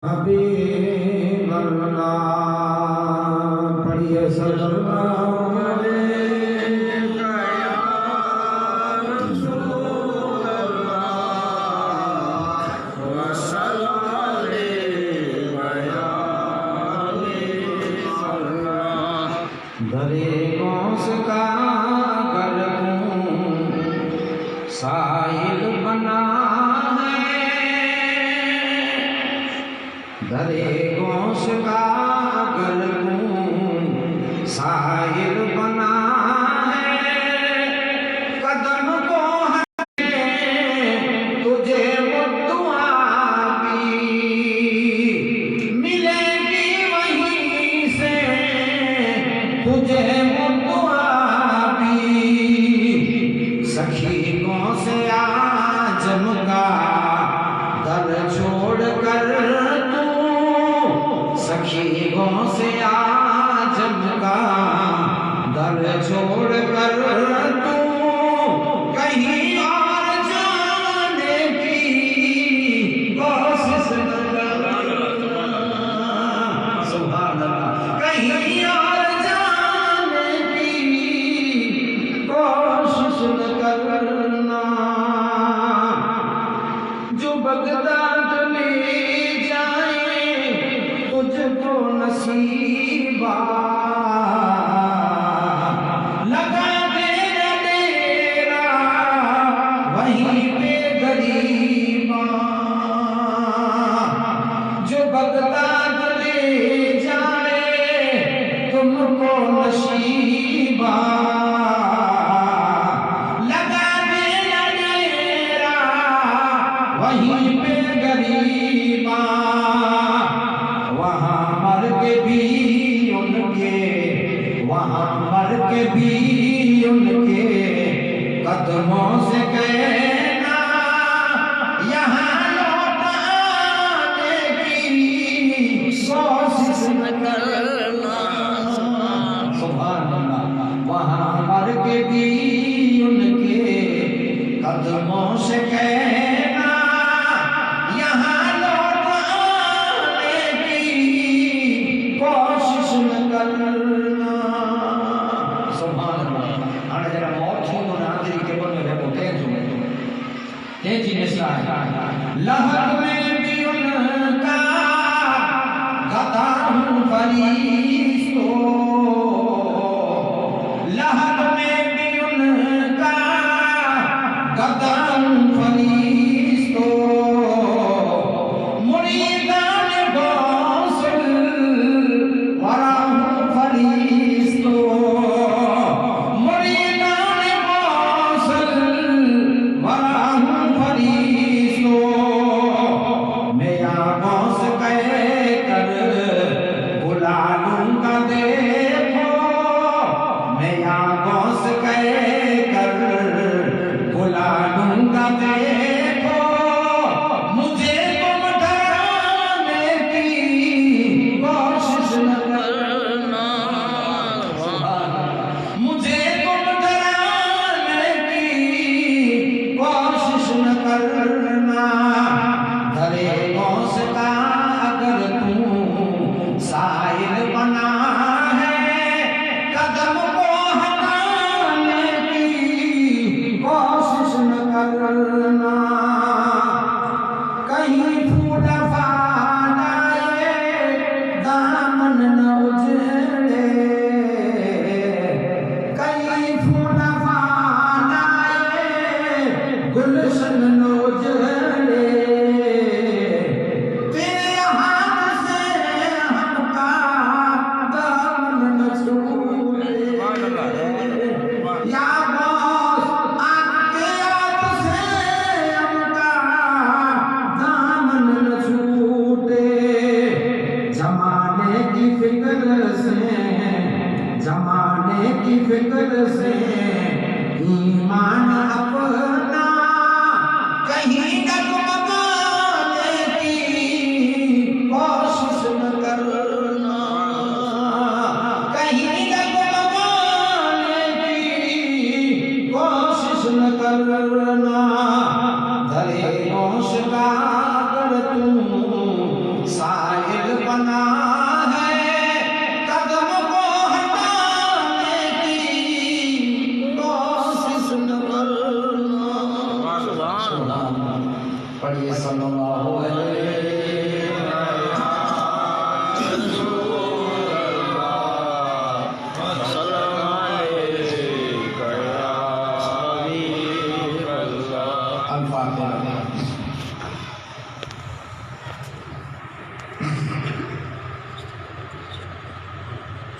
हबीब अल्लाह पढ़िए सल्लल्लाहु अलैहि या रसूल अल्लाह व सल्लल्लाहु अलैहि वसल्लम। दरे गौस का गलकूं साहिल बना दरे गौस का गलकूं साहिल बना है। कदम को हटे तुझे वो दुआ भी मिलेगी वहीं से, तुझे वो दुआ भी। सखी गौस आजम का दर छोड़ कर सखी गौस आजम का दर छोड़ कर तू कहीं और जाने की कोशिश न करना। सुभान अल्लाह। कहीं और जाने की कोशिश न करना। जो बगदाद ले तुझको नसीबा लगा देना तेरा वहीं पे गरीबा। जो बगदाद ले जाए तुमको नसीबा लगा देना तेरा वहीं पे गरीबा। वहाँ मर के भी उनके कदमों से कहना यहाँ लौट आने की कोशिश न करना। सुभान अल्लाह। वहाँ मर के भी उनके कदमों से कहना यहाँ लौट आने की कोशिश न करना। लहर में भी उनका गदा हूँ फरिश्तो, लहर में भी उनका गदा हूँ फरिश्तो। मुरीदान गौसल वरा हूँ फरिश्तो, मुरीदान गौसल वरा हूँ फरिश्तो। मैं यहाँ गौस कह कर बुला लूँगा देखो, मैं यहाँ गौस कह कर बुला लूँगा देखो। मुझे तुम डराने की कोशिश न करना। मुझे तुम डराने की कोशिश न करना। दरे गौस का अगर तू साहिल बना है, कदम को हटाने की कोशिश न करना। कहीं फूल फाड़ाए दामन न उजड़े, कहीं फूल फाड़ाए गुलशन न उजड़े। तेरे हाथ से हमका दामन न छूटे। या गौस आपके हाथ से हमका दामन न छूटे। जमाने की फिक्र से ईमान अपना कहीं डगमगाने की कोशिश न करना। कहीं डगमगाने की कोशिश न करना। दरे गौस का अगर तू सा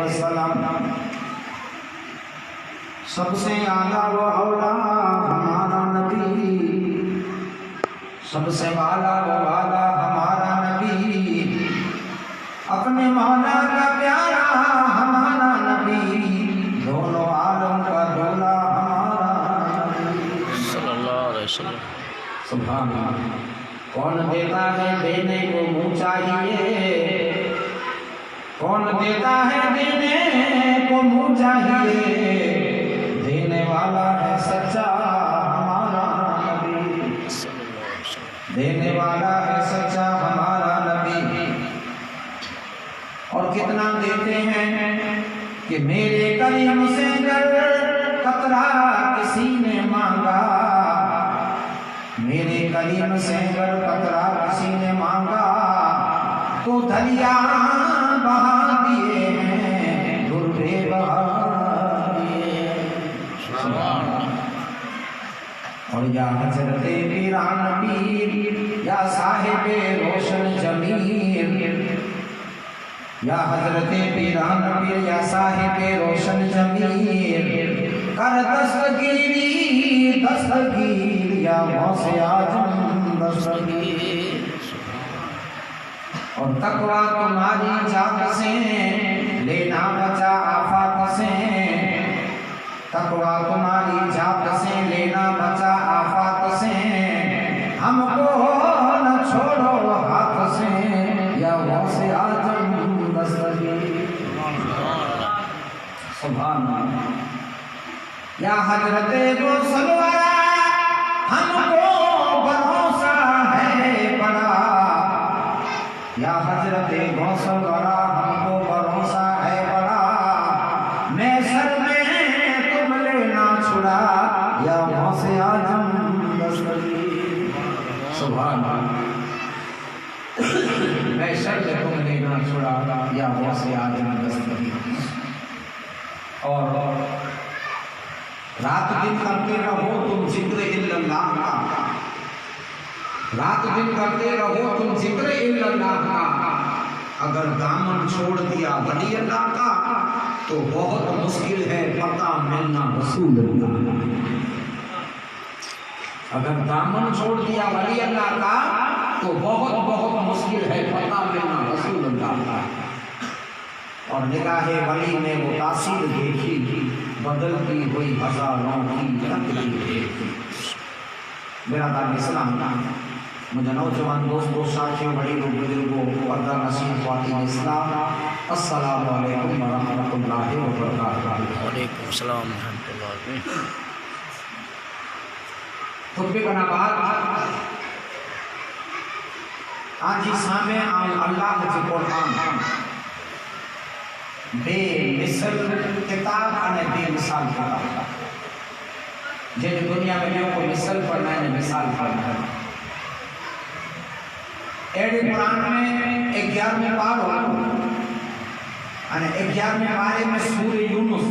वसल्लम सबसे आला व औला हमारा नबी सबसे वाला व वाला हमारा नबी अपने मौला का प्यारा हमारा नबी दोनों आलम का दूल्हा हमारा सल्लल्लाहु अलैहि वसल्लम सुभान अल्लाह कौन देता है देने को मुँह चाहिए कौन देता है देने को मुँह चाहिए देने वाला है सच्चा हमारा नबी देने वाला है सच्चा हमारा नबी और कितना देते हैं कि मेरे करीम से गर कतरा किसी ने मांगा मेरे करीम से गर कतरा किसी ने मांगा तो दरिया बहा दिए हैं दुर्गे बहा दिए और या हजरत पीरान पीर या साहिब रोशन जमीर या हजरत पीरान पीर या साहिब रोशन जमीर कर दस्तगीर या गौसे आजम दस्तगीर और तकवा तुम्हारी जात से लेना बचा आफात से तकवा तुम्हारी जात से लेना बचा आफात से हमको न छोड़ो हाथ से या गौसे आजम दस्तगीर सुभान अल्लाह या हजरत गौसल वाला हमको भरोसा है बड़ा या हजरत गौसल वाला हमको भरोसा है बड़ा मैं सर में तुम लेना छुड़ा या गौसे आजम सुभान मैं शर्त तुमने ना छोड़ा या वैसे आदमी दस्तगी और रात दिन करते रहो तुम जिक्र इल्लल्लाह का, रात दिन करते रहो तुम जिक्र इल्लल्लाह का, अगर दामन छोड़ दिया वली अल्लाह का तो बहुत मुश्किल है पता मिलना रसूल अल्लाह। अगर दामन छोड़ दिया वली अल्लाह का तो बहुत बहुत मुश्किल है पता मिलना रसूल अल्लाह का। और निगाहे वली में वो तासीर देखी बदलती हुई हजारों की तकदीर देखी। मेरा नाम इस्लाम मुझे नौजवान दोस्तों साथियों बड़ी बुजुर्गों पर्दा नसीब ख्वातीन इस्लाम अस्सलामु अलैकुम व रहमतुल्लाहि व बरकातहू। वालेकुम सलाम व रहमतुल्लाहि। खुतबे बना बात आज सामे आम अल्लाह के कुरान बेमिसल किताब अने बेमिसाल किताब जे दुनिया में ॿियो कोई मिसल पढ़ना है मिसाल पढ़ना है। एडे कुरान में 11वें पारो अने 11वें पारे में सूरह यूनुस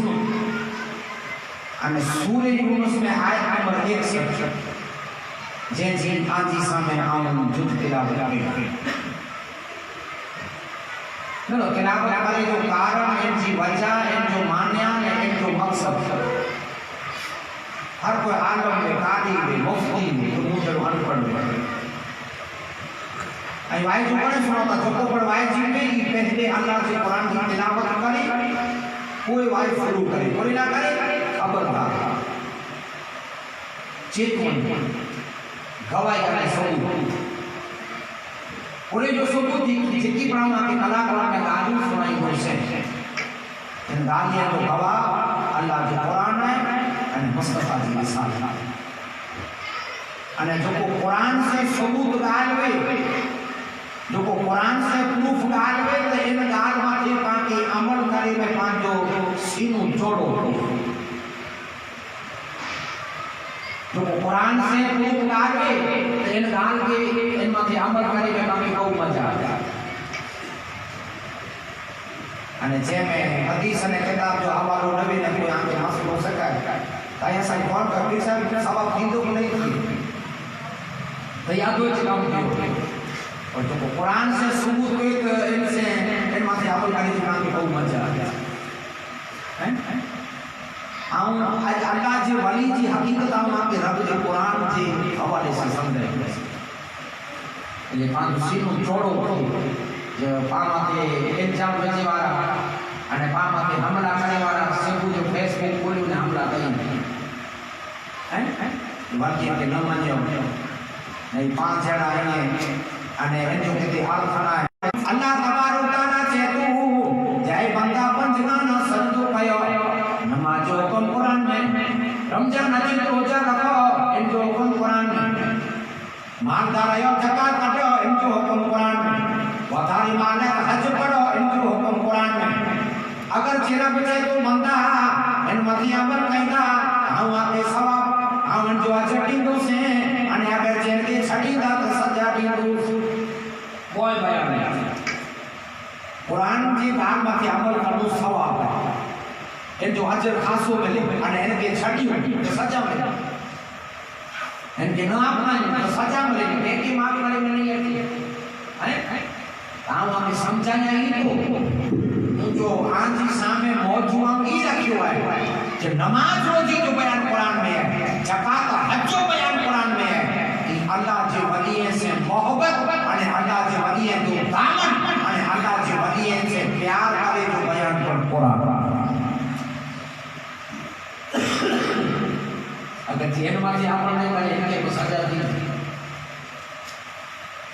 अने सूरह यूनुस में आयत नंबर 61 जे जी आजी सामे आऊं जुद तिलावत करे न तिलावत करे जो कारण इन जी वजह इन जो मान्या इन जो मकसद हर कोई आलम में कारी में मुफ्ती में तो मुझे अनपढ़ में आई वाई जो पढ़े सुनो तो जो पढ़ वाई जी में ही पहले अल्लाह के कुरान की तिलावत करे कोई वाई शुरू करे कोई ना करे खबरदार चेतवन गवाही करे सबूत और जो सबूत जितनी पढ़ाना के कलाकार में गालियां सुनाई हुई से इन गालियां तो गवाह अल्लाह के कुरान है और मुस्तफा की मिसाल है। अने जो को कुरान से सबूत गालवे जो को कुरान से प्रूफ गालवे तो इन गाल माथे पाके अमल करे में पांजो सीनो जोड़ो जो कुरान से प्रूफ गालवे तो इन गाल के इन माथे अमल करे में पाके को मजा आ जाए। अने जे में हदीस ने किताब जो हवालो नबी ने कोई आंखे हासिल हो सका है ताया सा कौन का पीछा सवाब हिंदू को नहीं थी तो याद हो काम कियो और जो कुरान से सबूत कोई तो इनसे इन माथे अमल करे तो आंखे को मजा आ जाए हैं आऊं आज अल्लाह जी वली जी हकीकत आऊं आपके रब के कुरान के हवाले से समझे ये पांच सीनो छोड़ो जो पामा के एग्जाम बचे वाला अने पामा के हमला करे वाला सब जो फेसबुक खोल्યું ने हमला કર્યા हैं बाकी के न मान्यो नहीं पांच जणा आए अने जो के अर्थना अल्लाह तबारक तआला चेतु जय बंदा पंजगाना संतो कयो नमाजो हुकुम कुरान में रमजान अची रोजा रखो इनको हुकुम कुरान में मालदार आयो ज़कात कटो इनको हुकुम कुरान में वधारी माने हज पढ़ो इनको हुकुम कुरान में अगर चिरा बचे तो मंदा इन मथी अमल कइदा हां आके सवाब हां जो अचटी दो से अने अगर जेन के छड़ी दा तो सजा दी दो कोई बयान नहीं कुरान जी बात मथी अमल करो सवाब है इन जो अजर खासो मिले अने इनके छड़ी तो सजा मिले इनके ना अपना तो सजा मिले बेकी मार वाले में नहीं आती है ताऊ हमें समझाया ही तो जो आज सामने मौजूद ही रखियो है कि नमाज रोजी जो बयान कुरान में है ज़कात हज जो बयान कुरान में है कि अल्लाह के वली से मोहब्बत अने अल्लाह के वली जो दामन अने अल्लाह के वली से प्यार करे जो बयान कुरान अगर जेन माथे आपने करे इनके सजा दी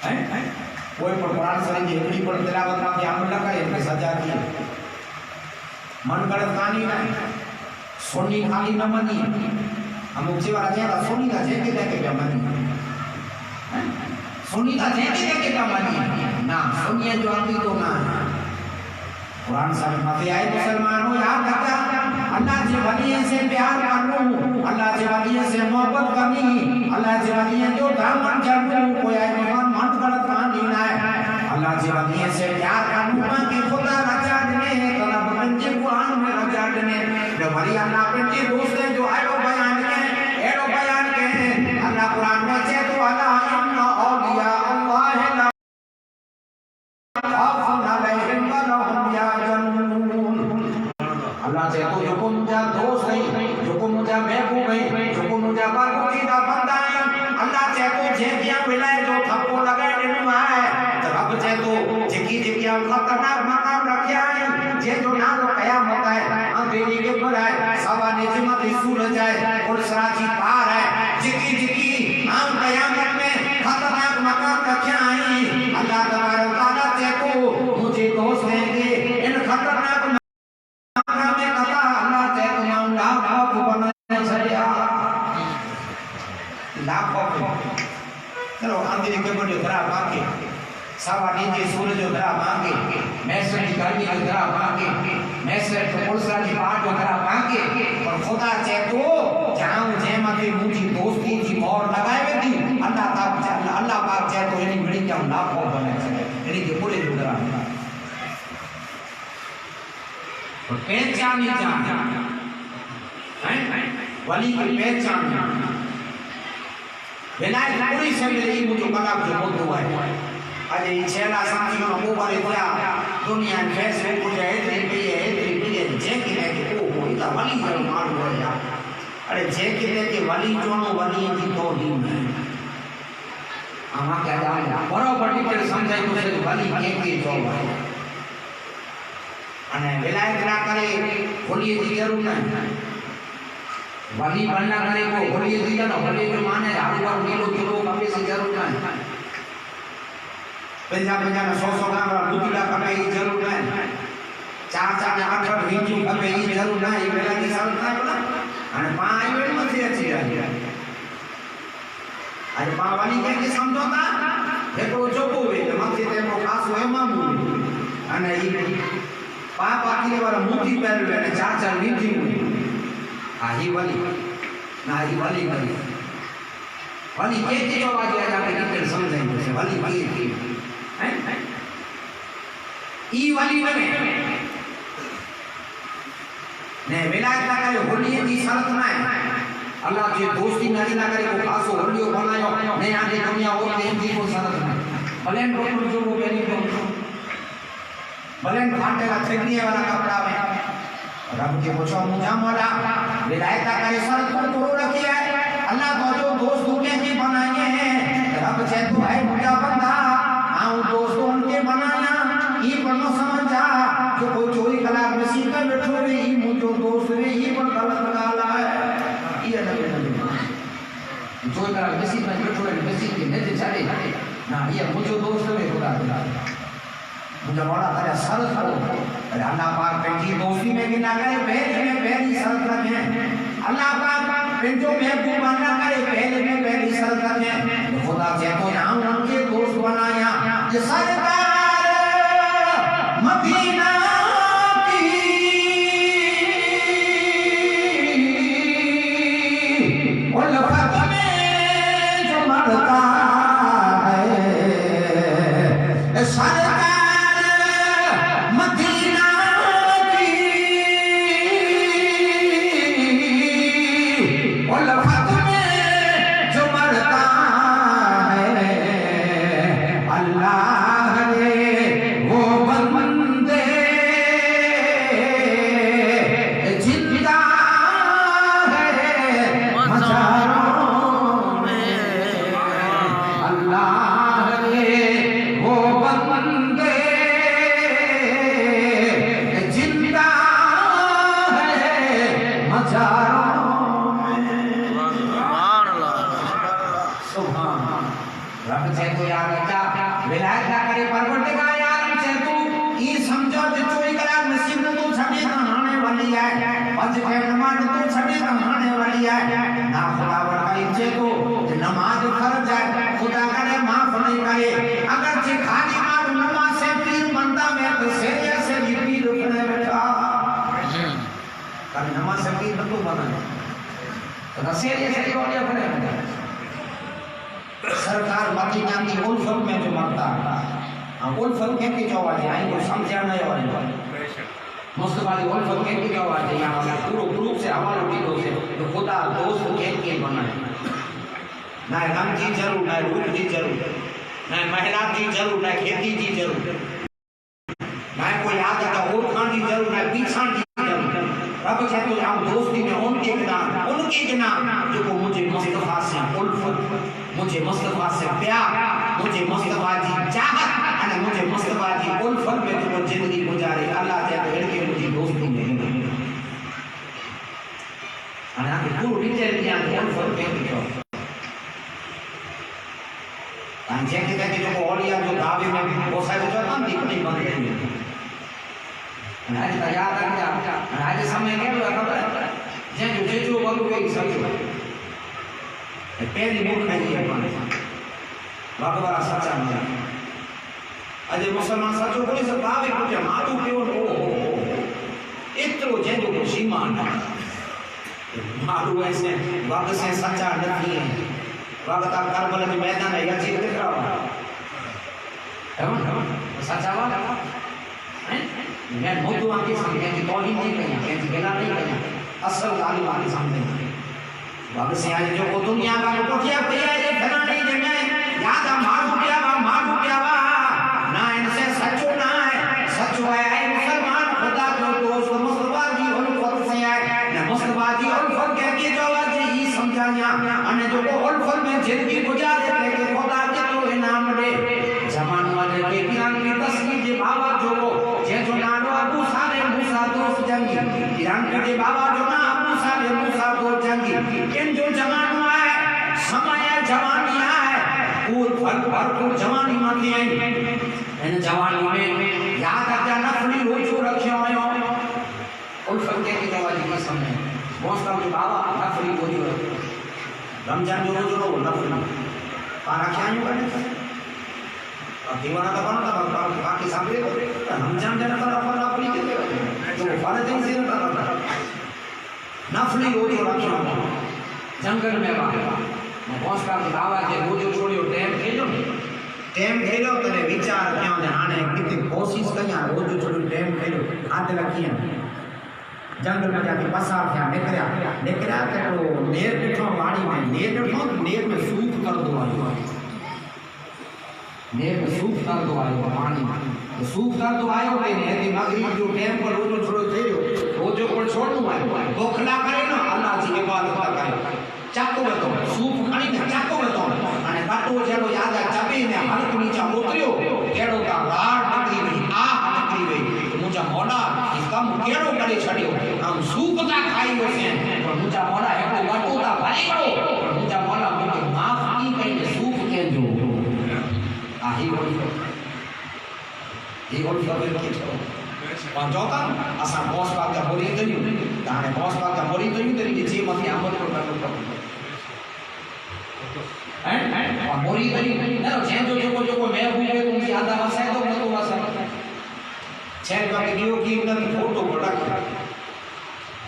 हैं कोई पर कुरान शरीफ की एकड़ी पर तिलावत में अमल न करे इनके सजा दी मन गलत कहानी ना सोनी खाली न मनी हम उसी वाला चेहरा सोनी का जेके देके क्या मनी सोनी का जेके देके क्या मनी ना सोनिया जो आती तो ना कुरान शरीफ में आए मुसलमानों याद रखा अल्लाह के वली से प्यार करूं, अल्लाह के वली से मोहब्बत करनी, अल्लाह के वली जो धर्म जरूं कोई ईमान मत गलत मानी ना अल्लाह के वली से प्यार करूं कि खुदा रजा ने तलब पंजे कुरान में रजा ने जो वली अल्लाह के दोस्त जो आयो बयान के अल्लाह कुरान में से तो अल्लाह इन्ना औलिया अल्लाह ला खौफुन अलैहिम व लहुम यहज़नून अल्लाह से तो जो मुझे दोस्त है जो मुझे महबूब है जो मुझे बरगुज़ीदा बंदा है अल्लाह से तो जे किया मिलाए जो थप्पो लगाए दिन है तो रब से तो जिकी खतरनाक मकाम रखया है जे जो ना तो कयामत है अंधेरी के बुलाए सवा निजमत सूरज है और सराची पार है जिकी हम कयामत में खतरनाक मकाम रखया है अल्लाह तबारक व तआला से तो मुझे दोस्त देंगे इन खतरनाक मकाम में कथा अल्लाह से तो हम लाखों बनाए छड़िया लाखों चलो अंधेरी के बुलाए जरा बाकी सवा नीचे सूरज उतरा मांगे मैसर की गर्मी उतरा मांगे मैसर फुलसा की पाट उतरा मांगे और खुदा से तो जाऊं जेमती मुझी दोस्ती की मोहर लगाए थी अल्लाह पाक से तो इन्हीं बड़ी क्या लाखों बने इन्हीं के पूरे उतरा और पहचान ही जान हैं वली की पहचान विलायत पूरी से मिली मुझे कलाम जो मुद्दो है अरे छेला साथी में मोबाइल दिया दुनिया फेसबुक पे है जेकी ने कि ओ हो इता वली जरो मार हो या अरे जेकी ने कि वली जोनो वली की तौहीन है आमा क्या जाने बराबर टीचर समझाई तो से वली के जो है अने विलायत ना करे होली की जरूर नहीं वली बनना करे को होली की ना होली जो माने आलू नीलो किलो कपे से जरूर नहीं पंजा ना 100 ग्राम दूधिया कपे की जरूर नहीं 4 8 वींजू कपे की जरूर नहीं वेला की साल था ना अने पा आयो मथे अच्छी आई अरे पा वाली के समझोता देखो जो को वे मथे ते को खास है मामू अने ई पा पाकी वाला मोती पैर वे 4 वींजू आ ही वाली ना ही वाली के जो आगे जाके टीचर समझाएंगे से वाली के ई वाली ने विलायत ना करे होली की शर्त ना है अल्लाह की दोस्ती नारी ना करे को खासो होली बनायो ने आगे दुनिया और प्रेम की को शर्त ना भलेन को जो वो बेनी को भलेन फाटे का थकने वाला कपड़ा में रब के पूछो मुझे मोला विलायत ना करे शर्त को तोड़ रखी है अल्लाह को जो दोस्त दुनिया की बनाए हैं रब से तो है मुझे बंदा आऊं दोस्तों उनके बनाया ये बनो समझा जो कोई चोरी कलाक में सीखा बैठो रे ये मुझो दोस्त रे ये पर गलत गाला है ये नहीं चोरी कलाक में सीखा बैठो रे बेसी के नहीं चले ना ये मुझो दोस्त रे खुदा मुझे बड़ा तेरा शर्त करो अरे अल्लाह पाक पेंजी दोस्ती में गिना करे पहली शर्त रखे अल्लाह पाक पेंजो महबूब बना करे पहली शर्त रखे खुदा से तो नाम उनके दोस्त बनाया ये सरकार मदीना की उल्फत में जो मरता है सरकार मदीना की उल्फत में जो मरता है अल्लाह ने वो बंदे जिंदा है मज़ारों में अल्लाह ने वो बंदे जिंदा है मज़ारों में सुभान रब से तो यार क्या विलायत ना करे परवरदिगार यार से तू ई समझो जो चोरी करा नसीब तू छड़े तो हाने वाली है पंज के नमाज तू छड़े तो हाने वाली है ना खुदावर करीम से तो नमाज फर्ज है खुदा करे माफ नहीं करे अगर जे खाली मार नमाज से पीर बनता मैं तो से पीर खाली नमाज सकी न तो बना तो नसे ये सही हो गया फिर सरकार बाकी नाम की उल्फत में जो मरता है उल्फत के जवाब है आई को समझा नहीं हो मुस्तफा की उल्फत के जवाब है यहां पूरा ग्रुप से हवालो कीधो से तो खुदा दोस्त के बनाए ना रंग की जरूर ना रूप की जरूर ना महिला की जरूर ना खेती की जरूर ना कोई आदत ओरखान की जरूर ना पीछाण की जरूर रब से तो हम दोस्ती में उनके बिना जो को मुझे मुस्तफा से उल्फत मुझे मुस्तफा से प्यार मुझे मुस्तफा की चाहत अने मुझे मुस्तफा की उल्फत में जो जिंदगी गुजारे अल्लाह दे तो इनके मुझे दोस्ती में अने आके पूरी रीते दिया उल्फत के तो जे के जो ओलिया जो दावे में वो साहब जो काम दिखनी बंद है आज याद आ गया आज समय के खबर जे जो वगु के सब पहली मूर्ख नहीं है भगवान सच्चा मजा अजे मुसलमान सचो बोले से दावे को मारू केवो ओ इतरो जे जो सीमान मारू ऐसे वग से सच्चा नहीं है वक्त करबला के मैदान है या चीज दिख रहा है सच्चा बात है मैं मोदू आके समझे कि तौहीद नहीं कहीं कि गला नहीं कहीं असल गाली वाली समझे वक्त से आज जो को दुनिया का कोठिया भैया ये फलाने जगह याद आ मारू क्या वा ना इनसे सचो ना है सचो है मुसलमान खुदा जो दोस्त मुस्तफा जी उल्फत से है ना मुस्तफा जी उल्फत कह के जो जी समझाया अने जो को उल्फत में जिंदगी गुजारे के खुदा के तो इनाम दे जमान वाले के ईरान की तस्वीर जे बाबा जो नानो अबू साले मूसा दोस्त जंगी ईरान के बाबा जो ना अबू साले मूसा दोस्त जंगी इन जो जमानो है समय जवानी है पूर फल भरपूर जवानी माथी आई इन जवानी में याद रखा नफली रोजो रखियो आयो उल्फत के जवानी की समय मौसम के बाबा नफली रोजो रमजान जो रोजो नफली पारा क्या नहीं बने दीवाना का बना था बाकी सामने रमजान जन का अपन नफली के तो फर्ज ही से ना नफली रोजो रखियो जंगल में मैं पहुंच का दावा के रोजो छोड़ियो टेम खेलो तने विचार क्यों ने आने कितनी कोशिश कया रोजो छोड़ियो टेम खेलो हाथ रखिए जंगल में जाके पसार था निकरा तो नेर बिठो वाड़ी में नेर में सूख कर दो आयो नेर में सूख कर दो आयो पानी तो सूख कर दो आयो के ने कि मगरिब जो टेम पर रोजो छोड़ो थयो रोजो को छोड़ू आयो भूखला करे ना अल्लाह जी इबादत करे चाको तो सूप खणी ने चाको तो अने काटो जेडो याद आ चबे ने हलक नीचा उतरियो केडो का राड निकली वई आ निकली वई मुजा मोला ई कम केडो करे छडियो हम सूप ता खाईयो से पर मुजा मोला एको वाटो ता भाईड़ो पर मुजा मोला मुके माफ की कई सूप के जो आ ही बोल खबर की छो पंजोता असा बॉस बात का बोली दई ताने बॉस बात का बोली दई तरी जे मथी आमद को करतो हैं और बोली दई ना जे जो मैं हुई तुमसे आधा वसाए तो मैं तो वसा छेर बाकी दियो की उधर फोटो पड़ा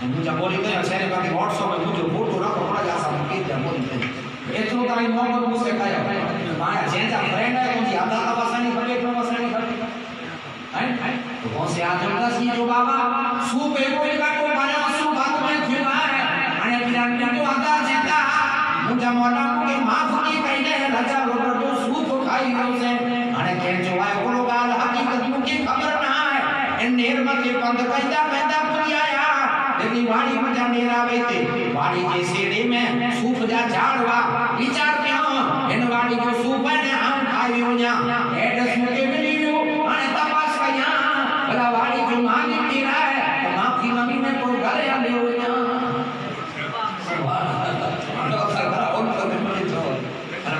मुझे बोली दई छेर बाकी व्हाट्सएप में मुझे फोटो रखो पड़ा जा सब के जा बोली दई एतरो ताई मोहम्मद मुझसे कया माया जेजा फ्रेंड है तुमसे आधा वसानी पड़े तो वसानी हैं तो कौन से आजमदा सी जो बाबा सूप एकोई का को माया सूप हाथ में खुला है अने पिरान जो आधा जेता मुझे मोला के माफ की कहिने राजा रोड जो सूप खाई हो से अने के जो आए कोलो गाल हकीकत मुके खबर ना है इन नेर में के पंद पैदा पुरियाया यदि वाड़ी मजा नेरा वेते वाड़ी के सेड़े में सूप जा झाड़वा विचार क्यों इन वाड़ी जो सूप है ने हम खाई हो जा एड्रेस मुके मिलियो अने तपास कया भला वाड़ी जो मालिक की है तो माफी मम्मी में को घरे आ ले हो जा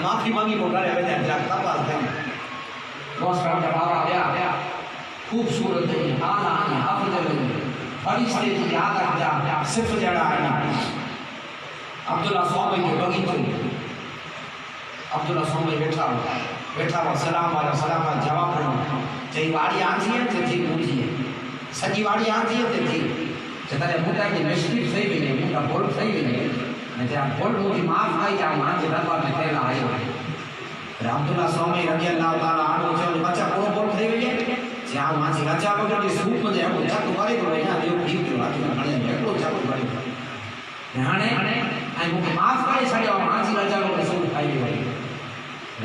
माफी मांगी को घरे आ जा तपास दे बॉस का जवाब आ गया खूबसूरत है आला अफजल फरिश्ते की याद आ जा सिर्फ जड़ा है अब्दुल्ला सोमई के बगीचे अब्दुल्ला सोमई बैठा सलाम जवाब चई वाड़ी आंदी है तो जी पूछी है सजी वाड़ी आंदी है तो जी ત્યારે મોટા જે મિસ્ટેક થઈ ગઈ ને મોટા ભૂલ થઈ ગઈ ને ત્યાં ભૂલ મોટી માફ થઈ જાય માણસ દરબારને પહેલા આવ્યો અબ્દુલ્લા સ્વામી રડિયલ્લાહુ તાઆલા આનો છે બચ્ચા પૂરો ભૂલ થઈ ગઈ જ્યાં માછી રાજા વગરની સૂપ જે એવું ચાકુ કરી દો એના જેવું જીવતું વાંચી ઘણે એટલું ચાકુ કરી હાણે આ મુકે માફ કરી છડ્યો માછી રાજા વગર સૂપ ખાઈ ગઈ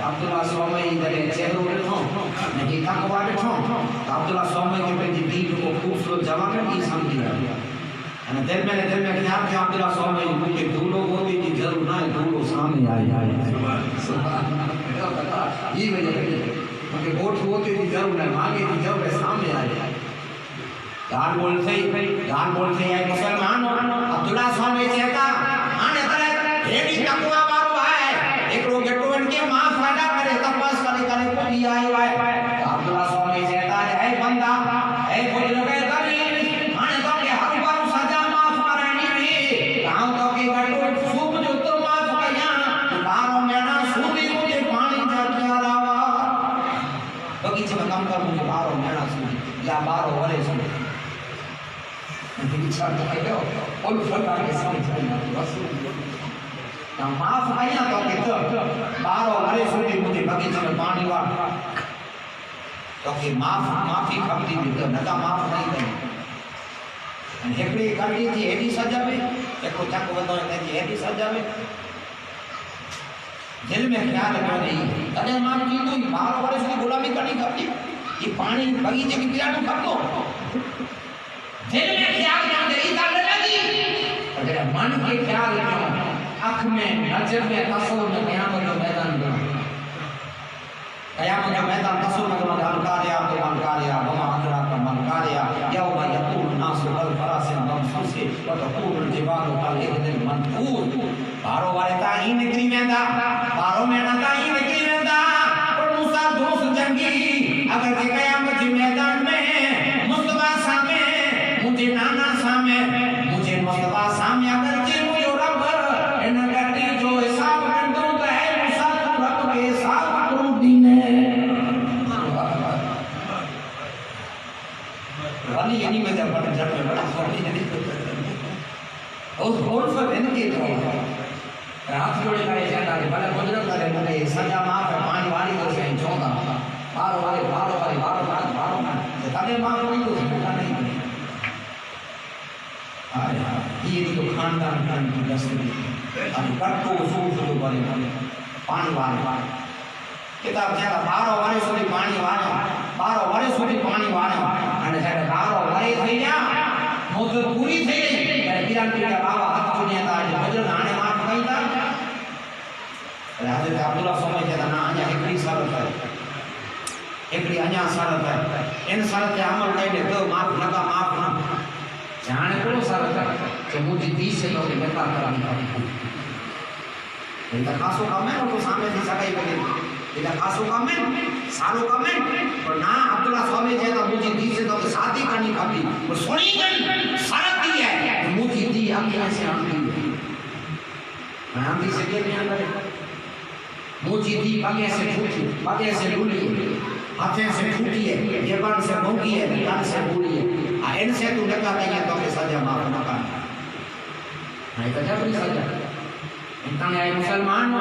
અબ્દુલ્લા સ્વામી જરે ચહેરો બેઠો ને કી કાકવા બેઠો અબ્દુલ્લા સ્વામી કે પેલી દીપ કો ખૂબસૂરત જવાબ ઈ સમજી ગયા અને દિલ में ख्याल के अब्दुल्ला स्वामी मुझे धूलो गोदी की जरूर ना है धूलो सामने आई ये वजह मुझे वोट होती की जरूर ना मांगे की जरूर सामने आई गान बोलते आई मुसलमान अब्दुल्ला स्वामी कहता आने तरह हेडी तकवा वारो है एकड़ो गेटो के मां फाड़ा करे तपस करे कोई आई है अब्दुल्ला स्वामी कहता है बंदा है कोई लोग कभी आने तो के हर बार सजा माफ करानी रे गांव तो के गेटो सूप जो तो माफ कया बारो मेना सूदी मुझे पानी जा रावा बगीचे में काम कर मुझे बारो मेना सूदी या बारो वरे सूदी विचार तो आयो और फटा के समझ वसूल ना माफ आया तो के तो बारो वरे सूदी मुझे बगीचे में पानी वा तो के माफी खपती थी तो नका माफ नहीं करे અને એકડી કાઢી થી એડી સજાવે એકડો ચાકુ બંધો ને એડી સજાવે દિલ में ख्याल रखो नहीं तने मान की तो 12 वर्ष की गुलामी करनी खपती ये पानी बगीचे की पीड़ा तो खपतो दिल में ख्याल ना दे इता लगी अगर मन के ख्याल रखो आंख में नजर में तस्वीर में क़यामत का मैदान बनो क़यामत का मैदान तस्वीर में अलकारिया तो अलकारिया वमा अदरा का अलकारिया यौम यकुल नासु वल फरासिन ममसूसी व तकुल जिबालु कल इहदिल मनफूर बारो वारे ता ही निकली वेंदा बारो मेना ता ही निकली वेंदा पर मूसा दोस्त जंगी अगर के क़यामत के मैदान में मुस्तफा सामे मुझे नाना सामे मुझे मुस्तफा सामे अगर के मुझे रब इन गटी जो हिसाब कंदो त है मूसा तो रब के हिसाब करू दीने वाली यानी में जब बड़ा जब बड़ा सोनी नहीं उस बोल पर इनके तो हाथ जोड़े करे जाता है भले गुजरत करे मुझे सजा माफ है पानी वाली को से चौदा बारो वाले तने माफ नहीं हो सकता नहीं अरे ये तो खानदान की दस्तूर अभी कट्टो सूट जो बने पानी वाले किताब जरा बारो वाले સુધી પાણી વાળો 12 વર્ષ સુધી પાણી વાળો અને જ્યારે 12 વર્ષ થઈ ગયા મુદ્દત પૂરી થઈ ગઈ ત્યારે વિરાટ પીડા બાબા હાથ જોડ્યા હતા જે વજન આને માફ કઈતા હજરત અબ્દુલ્લા સ્વામી કહેતા ના અહીંયા એકડી શરત है એકડી અહીંયા શરત है इन शरत पे अमल कईने तो माफ नका माफ ना जाने को शरत है कि मुझे 30 से तो नका करनी इनका खासो काम है तो सामने से सगाई करें इनका खासो काम है सारो काम है पर ना अब्दुल्ला स्वामी कहता मुझे 30 से तो शादी करनी खपी और सुनी गई शरत दी है मुझे दी आंखें से आंधी मैं आंधी से के नहीं अंदर मुझे दी पगे से छूटी पगे से डूली हाथे से छूटी है जबान से भोगी है कान से बोली है आ इनसे तू लगा नहीं तो के सजा माफ ना कर नहीं तो जब सजा इंतने आए मुसलमान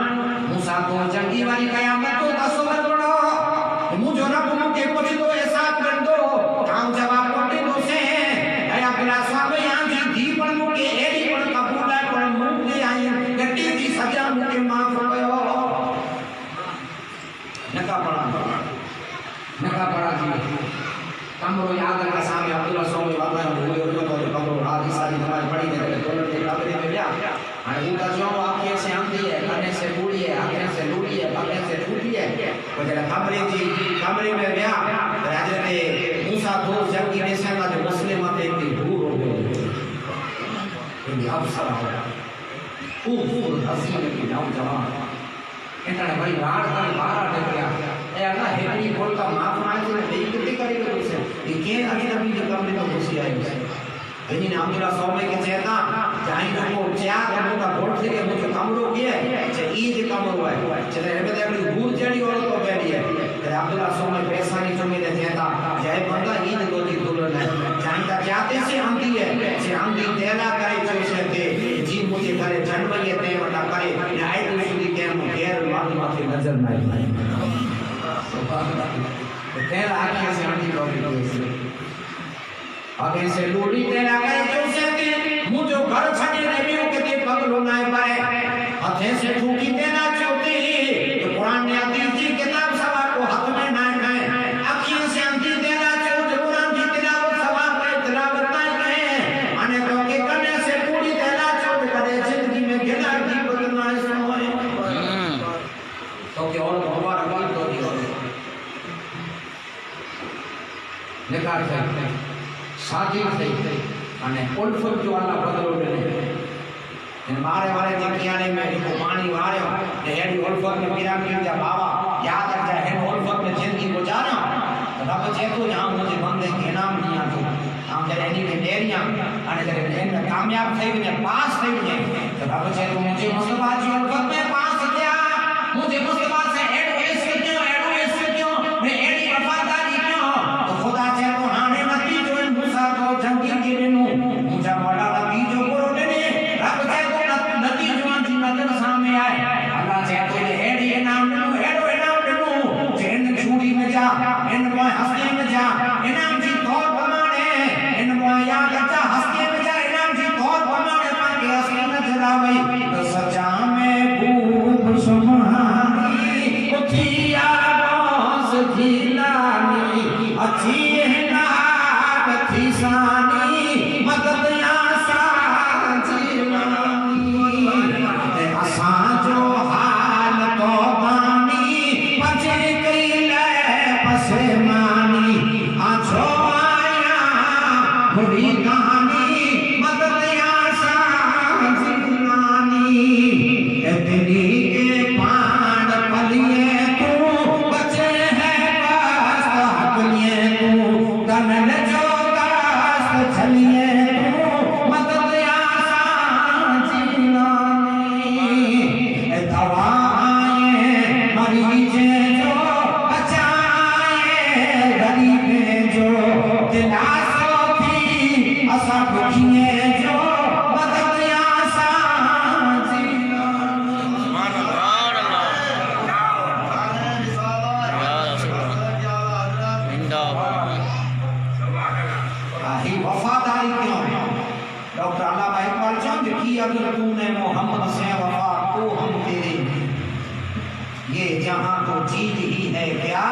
मूसा को जंगी वाली कयामत तो तस्वर करो मुझे रब मुके कुछ तो ऐसा कर दो काम जवाब कोटी दो से आया बिला सब यहां दी पर मुके एरी पर कबूल है पर मुके आई गट्टी दी सजा मुके माफ करो नका पड़ा जी कमरो याद रखा सामने अब्दुल्ला स्वामी बाबा बोले तो कमरो आदि सारी हमारी पड़ी है तो के काबरे में गया अरे उनका जो आंखें से आंधी है काने से बूढ़ी है आंखें से लूटी है पगे से छूटी है वो जरा कमरे में गया राजा ने मूसा दो जंगी में से का जो मुस्लिम आते थे दूर हो गए ये अवसर हो खूबसूरत हसीन की नौजवान इन्होंने भाई रात का 12 दे गया ए अल्लाह हेडी बोलता माफ मांगे ने बेइज्जती करी तो से ये के अजनबी जो कमरे में घुसी आई है इन्हीं ने अब्दुल्ला स्वामी के कहता जाई को क्या करो का बोल से मुझे कमरो किए जे ई जे कमरो है चले रे अपनी दूर चढ़ी और तो बैठी है तेरे अब्दुल्ला सोने पैसा नहीं चुमे दे देता जय बंदा ईद गोदी दुल्हन है जानता जाते से आंधी है से आंधी तेला करे चोसे थे जी मुझे करे जन्म ये ते वटा करे आए तो सुधी के हम घेर माथे माथे नजर ना आई सुभान अल्लाह तेरा आंखें से आंधी रोटी से आगे से लोड़ी तेला करे चोसे थे मुझे घर छड़े नबियों के ते पगलो ना पाए हाथे से ठुकी तेला चोती तो कुरान ने हदीस की किताब सवा को हाथ में ना है अखियों से आंधी तेला चोट कुरान की तिलावत सवा पे तिलावत ना है अने तो के कने से पूरी तेला चोट करे जिंदगी में गिना की बदलना है तो के और भगवान अकाल तो दी निकाल से शादी થઈ અને ઉલ્ફત જો આલા બદલો ને मारे वाले जे कियाने में को पानी वारियो ने हेडी उल्फत में मीरा की जा बाबा याद रख जा है उल्फत में जिंदगी गुजारा रब जे तो जहां मुझे बंदे के नाम दिया तो हम जरे एनी के डेरिया अने जरे एन कामयाब થઈ ने पास થઈ ने तो रब जे तो मुझे मुस्तफा जी उल्फत में पास किया मुझे मुस्तफा से एडवाइस क्यों मैं एडी वफादारी क्यों तो खुदा जे तो हाने नती जो मूसा को जंगी के बिनु मुझे बड़ा नती जो करो ने रब जे नती जो जी नजर सामने आए अल्लाह जे तो हेडी इनाम दनु जेन छुरी में जा इन मोय हस्ती में जा इनाम जी तौर प्रमाणे इन मोय याद जा हस्ती में जा इनाम जी तौर प्रमाणे मांगे हस्ती में जलावई तो सजा में खूब सुमहानी उठिया रोज जिलानी अच्छी है ना अच्छी सानी मदद या जो हाल तो बानी पचे कैले पसे मानी आछो आया बुरी कहानी मदद आशा जिलानी इतनी के पान पलिए तू बचे है बस हक लिए तू गनन जो दास्त चलिए तू मदद आशा जिलानी दवाएं मरीजे जो बचाए गरीबे जो दिलासो थी असा दुखिए जो मदद आशा सुभान अल्लाह ही वफादारी क्यों डॉक्टर अल्लामा इकबाल चंद की अगर तूने मोहम्मद से वफा तो हम तेरे ये जहां तो चीज ही है क्या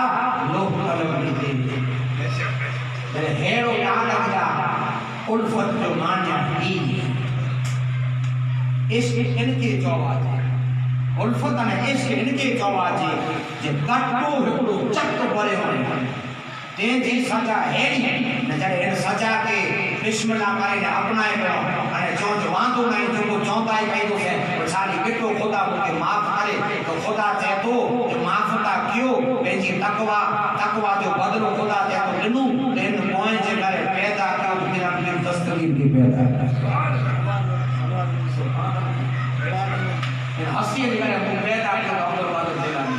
लोग कलम भी दे मेरे हेरो याद आ गया उल्फत जो मान्या ही इश्क इनके चौवाजे उल्फत ने इश्क इनके चौवाजे जे कटो हिकड़ो चक भरे होने तेजी सजा हेड़ी न जड़े इन सजा के बिस्मिल्लाह करे ने अपनाए पियो अने जो वांदो नहीं जो चौंदा ही कई तो से सारी बिटो खुदा मुझे माफ करे तो खुदा चे तो माफ ता क्यों बेजी तकवा जो बदलो खुदा चे तो लिनु लेन पोए जे करे पैदा कयो तो मेरा दिल दस्तगीर की पैदा सुभान अल्लाह इन हसी जे करे पैदा कयो अब्दुल कादिर जिलानी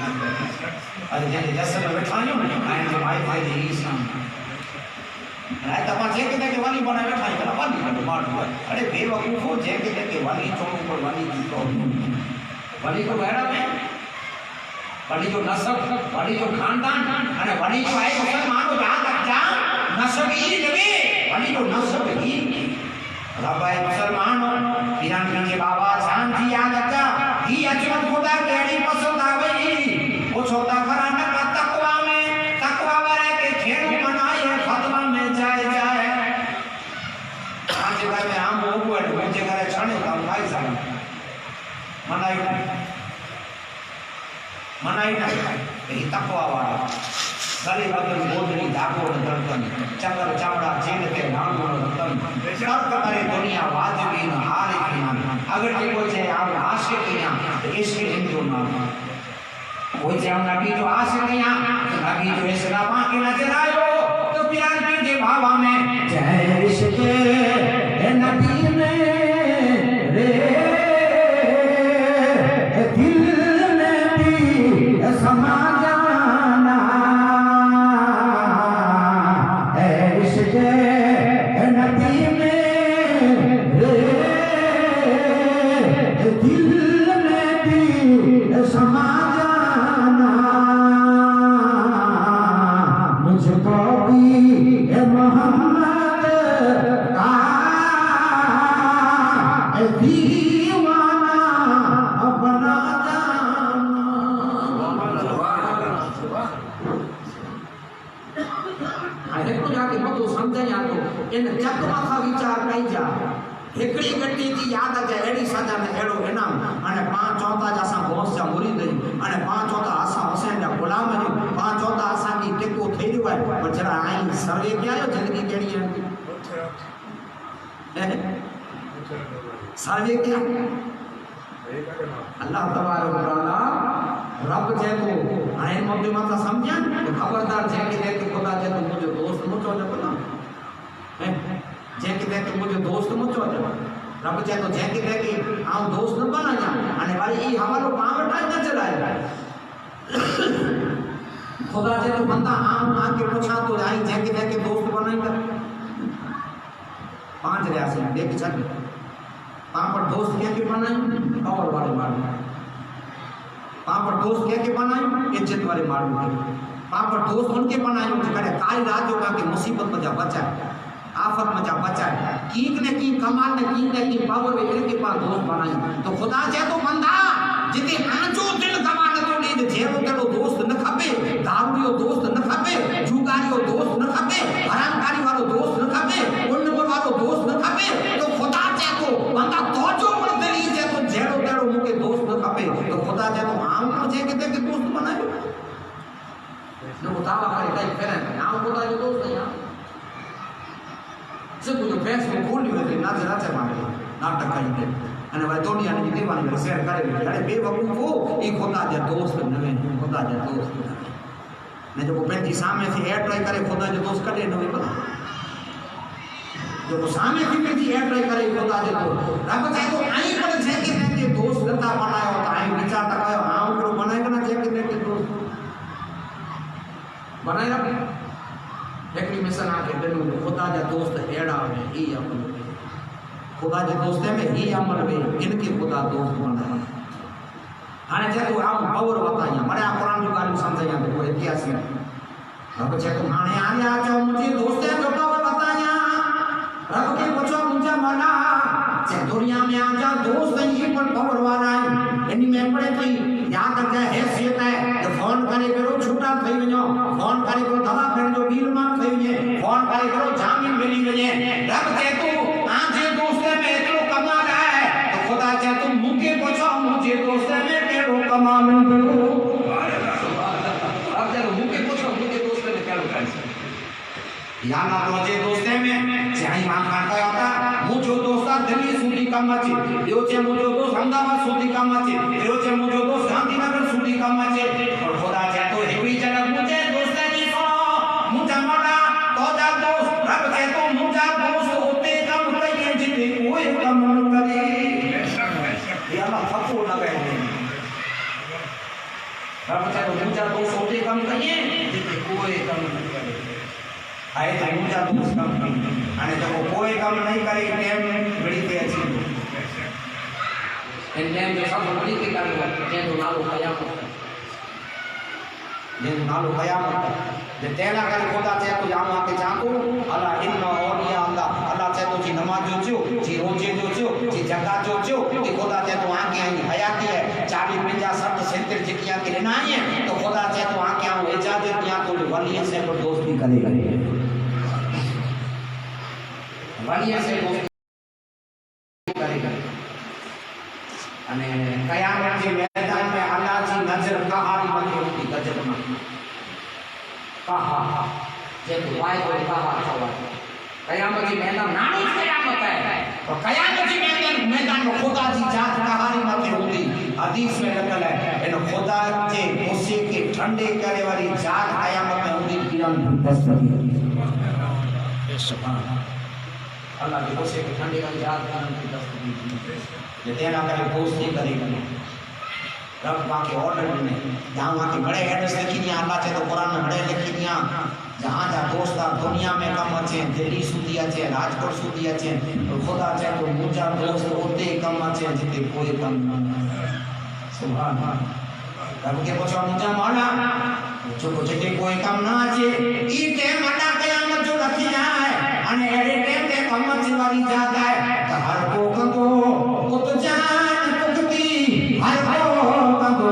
अरे जे जैसे में बैठायो आए जो भाई जी इस्लाम अरे तमा जे के वाली बना बैठाई करा वाली मार अरे बेवकूफो जे के वाली चौक पर वाली की तो वाली को बहरा में वाली जो नसब वाली जो खानदान अरे वाली जो है मुसलमान को जहां तक जा नसब ही लगे वाली जो नसब ही रबाई मुसलमान ईरान के बाबा जान जी याद रखा ही अजमत खुदा केड़ी पसंद आवे वो छोटा घराना का तकवा वाले के खेल मनाए फतवा में जाए आज घर में आम हो गए मुझे घरे छाने का भाई साहब मनाई ये तकवा वाला गले बदल गोदड़ी धागो दर्दन चक्कर चावड़ा जेल के नागो रतन सब करे दुनिया वाजिबी न हारे की ना अगर देखो छे आप आशिकिया तो इश्क हिंदू ना कोई जे नबी जो आशिकिया नबी जो इस्लाम के नजर आयो तो प्यार के भावा में जय इश्क नबी ने रे दिल ने भी समा जाना हिकड़ी गट्टी जी याद अचे अहिड़ी सजा में अहिड़ो इनाम अने पांच चौथा असां घोस जा मुरीद आहियूं अने पांच चौथा असां हुसैन जा गुलाम आहियूं पांच चौथा असांजी टेको थी वियो आहे पर जरा आई सर्वे कयो ज़िंदगी कहिड़ी आहे सर्वे कया अल्लाह तबारक व तआला रब चए थो हाणे मुंहिंजे मथां सम्झां ख़बरदार जंहिंखे जंहिंखे ख़ुदा चए थो मुंहिंजो दोस्त मुंहिंजो जेको न जंहिंखे जंहिंखे मुंहिंजो दोस्त मुंहिंजो रब चए थो जंहिंखे जंहिंखे आउं दोस्त न बणायां हाणे वरी ई हवालो पाण वटां न चलाए ख़ुदा चए थो बंदा आउं आके पुछां थो आई जंहिंखे जंहिंखे दोस्त बणाईंदा पांच रहियासीं ॿिए छॾ पाण पर दोस्त कंहिंखे बणायूं कवर वारे माण्हू पाण पर दोस्त कंहिंखे बणायूं इज़त वारे माण्हू खे पाण पर दोस्त उनखे बणायूं जेकॾहिं काई राति जो कंहिंखे मुसीबत में जा बचाए आफत में जा बचाए कीक ने की कमाल ने की पावर वे इनके पास दोस्त बनाई तो खुदा चाहे तो बंदा जिते आजो दिल गवा न तो दी जेरो तेरो दोस्त न खपे दारूड़ियो दोस्त न खपे जुगारियो दोस्त न खपे हरामकारी वालो दोस्त न खपे उन्नत वालो दोस्त न खपे तो खुदा चाहे तो बंदा तोजो पर दिली जे तो जेरो तेरो मुके दोस्त न खपे तो खुदा चाहे तो आऊं मुझे किते के दोस्त बनायो न दावा करे कई करे आऊं खुदा जो दोस्त है सब जो बेस को खोली हुई नाचे नाचे मारे नाटक करेंगे अने भाई दुनिया ने दीवानी में शेयर करे अरे बेवकूफो ई खुदा जे दोस्त नवे खुदा जे दोस्त ने जो पंहिंजी सामने से एयर ट्राई करे खुदा जो दोस्त कॾहिं न हुई जो सामने थी पंहिंजी एयर ट्राई करे खुदा जे दोस्त रब चाहे तो आई पर जेके जेके दोस्त नथा बनायो त आई विचार त कयो हां करो बनाए कना जेके जेके दोस्त बनाए रब हिकिड़ी मिसाल आके ॾिनो खुदा जा दोस्त अहिड़ा में ही अमल में खुदा जे दोस्त में ही अमल में इनके खुदा दोस्त बनाया हाणे चए थो आऊं पावर वताया मरिया क़ुरान जूं ॻाल्हियूं सम्झायां थो पोइ इतिहास में रब चए थो हाणे आया चओ मुंहिंजे दोस्त जो पावर वताया रब खे पुछो मुंहिंजा मना जे दुनिया में आजा दोस्त ही पर पावर वारा आहिनि इन में पड़े थी याद रखे हैसियत है तो फोन करे करो छूटा थई वञो फोन करे करो दवा खण जो बिल माफ थई वञे फोन करे करो जामीन मिली वञे रब चए तू आजे दोस्त में एतिरो कमाल है तो खुदा चए तू मूंखे पुछो मुंहिंजे दोस्त में कहिड़ो कमाल मिलियो अब जब मूंखे पुछो मुंहिंजे दोस्त में कहिड़ो करे या ना तुझे दोस्त में चाहे मां खान कयो था मुंहिंजो दोस्त दिल्ली सूदी कम अचे ॿियो चए मुंहिंजो दोस्त अहमदाबाद सूदी कम अचे ॿियो चए मुंहिंजो दोस्त गांधीनगर सूदी कम अचे और खुदा चए तो हिकिड़ी जगह मुंहिंजे दोस्त जी सुनो मुंहिंजा माना तोजा दोस्त रब चए तो मुंहिंजा दोस्त उते कम कई जिते कोई कम न करे ये अल्लाह फतो लॻाए रब चए तो मुंहिंजा दोस्त उते कम कई जिते कोई कम न करे आए तो मुंहिंजा दोस्त कम कई हाणे जेको कोई कम नहीं करे टाइम घड़ी ते अची इन टाइम जो सब बड़ी के कर जंहिंजो नालो क़यामत जंहिंजो नालो क़यामत जे तेला करे खुदा चए तो जाम आके चाको अला इन औलिया अल्लाह चए तो जी नमाज जो जी रोजे जो जी ज़कात जो कि खुदा चए तो आके आई हयाती है 40 50 60 70 जिकियां के लेना है तो खुदा चए तो आके आऊं इजाजत दिया तो वली से पर दोस्ती करेगा वली से दोस्ती करेगा अने कयामत के मैदान में अल्लाह जी नजर कहारी मथे होती गजब में कहा जे वाय को कहा छवा कयामत के मैदान नानी कयामत है तो कयामत के मैदान में खुदा जी जात कहारी मथे होती हदीस में लिखल है इन खुदा के गुस्से के ठंडे करे वाली जात कयामत में होती किरण दस्तगी सुभान अल्लाह के गुस्से के ठंडे वाली जात किरण की दस्तगी जे तेना करे दोस्ती करेगा रब बाकी ऑर्डर में जहां वहां के बड़े एड्रेस लिखी दिया अल्लाह चाहे तो कुरान में बड़े लिखी दिया जहां जा दोस्त दुनिया में कम अचे दिल्ली सूदी अचे राजकोट सूदी अचे और खुदा चाहे तो मुंजा दोस्त उते कम अचे जिते कोई कम न सुभान रब के पूछो मुंजा मौला जो जिते कोई कम ना अचे ई टाइम अल्लाह कयामत जो रखी है अने एड़े टाइम ते कम अचे वाली जात है त हर को कंदो उत जान तुकती हर को कंदो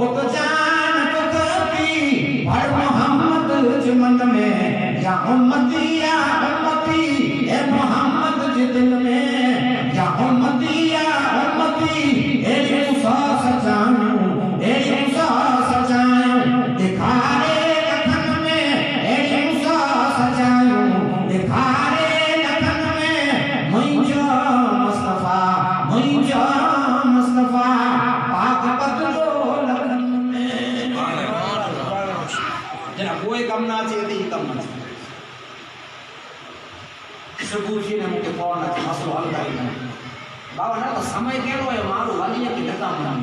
उत जान तुकती हर मोहम्मद मन में या उम्मती ए मोहम्मद जी दिल में एड़ी मूसा सजाऊं एड़ी मूसा सजाऊं दिखारे लखन में एड़ी मूसा सजाऊं दिखारे लखन में मुझो मुस्तफा पाक बदलो लखन में जना कोई कम ना चाहिए थी कम ना सुबुजी ने मुझे फोन ना मसलो हल करी बाबा ना तो समय केड़ो है मारो वाली की नता मानी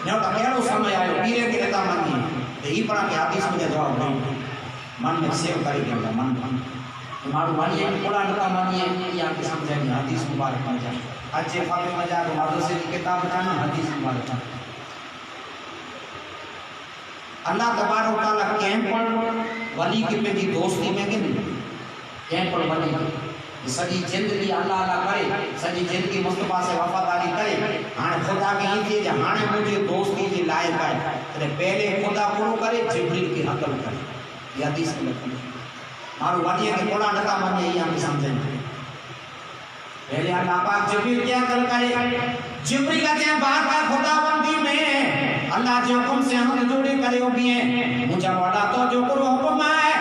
ने तो केड़ो समय आयो पीरे की नता मानी ते ई परा के हदीस में जवाब नहीं मन में सेव करी के मन मारो वाली की कोड़ा नता मानी या के समझे हदीस मुबारक में जा आज जे फातिमा मजा को मदरसे की किताब जाना हदीस मुबारक अल्लाह तबारक व तआला कैंप वली की पे दोस्ती में के कैंप वली सजी जिंदगी अल्लाह अल्लाह करे सजी जिंदगी मुस्तफा से वफादारी करे हां खुदा के ई जे हाने मुझे दोस्ती के लायक है अरे पहले खुदा पूरो करे जिब्रील की हकल करे ये हदीस में लिखा मारो वाली के कोड़ा नता माने ये हम समझे पहले अल्लाह पाक जिब्रील क्या करे जिब्रील के बात का खुदाबंदी में अल्लाह जो हुक्म से हम जोड़े करे भी है मुझे वादा तो जो को हुक्म है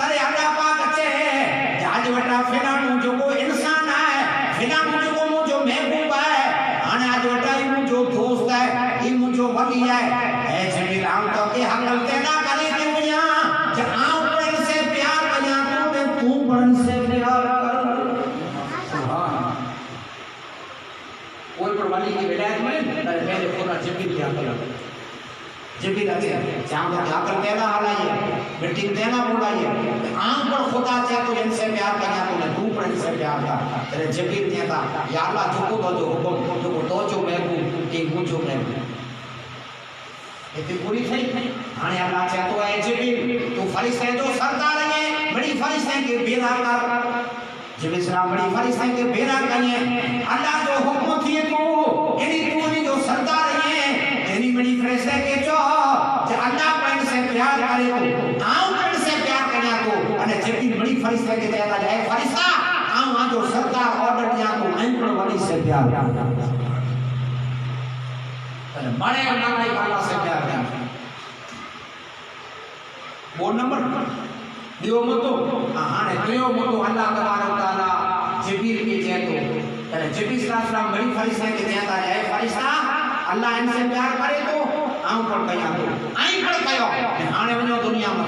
करे अल्लाह पाक चे आज वटा फिलानु जो को इंसान है फिलानु जो को मुझो महबूब है आने आज वटा ही मुझो दोस्त है ये मुझो वली है ऐ जिब्रील आम तो के हकल तेरा करे के मियां जब आऊं पर से प्यार बना तू बन से प्यार कर सुभान कोई पर वाली की विलायत में तेरे पहले पूरा जिब्रील क्या कर जिब्रील आते जाम तो क्या कर देना हलाइए बेटी देना बोलाइए आम पर खुदा चाहे तो इनसे प्यार करना तो तू पर इनसे प्यार कर तेरे जिब्रील कहता या अल्लाह जो को दो हुक्म जो को दो जो महबूब के मुझो महबूब इतनी पूरी थी हाने अल्लाह चाहे तो है जिब्रील तू फरिश्ते जो सरदार है बड़ी फरिश्ते के बेरा कर जिब्रील सलाम बड़ी फरिश्ते के बेरा करिए अल्लाह जो हुक्म थी तू इनी तू नहीं जो सरदार है तेरी बड़ी फरिश्ते के जो अल्लाह पर से प्यार करे तो आऊं पर से प्यार करना तो अने जिब्रील बड़ी फरिश्ते के कहता जाए फरिश्ता आऊं आ जो सरदार ऑर्डर दिया तो मैं पर बड़ी से प्यार अरे बड़े नाई अल्लाह से प्यार करना वो नंबर दियो मतो हाने कयो मतो अल्लाह तबारक तआला जिब्रील के जे तो अरे जिब्रील सलाम बड़ी फरिश्ते के कहता जाए फरिश्ता अल्लाह इनसे प्यार करे तो आऊं पर कया तो आई पर कयो हाने वनो दुनिया में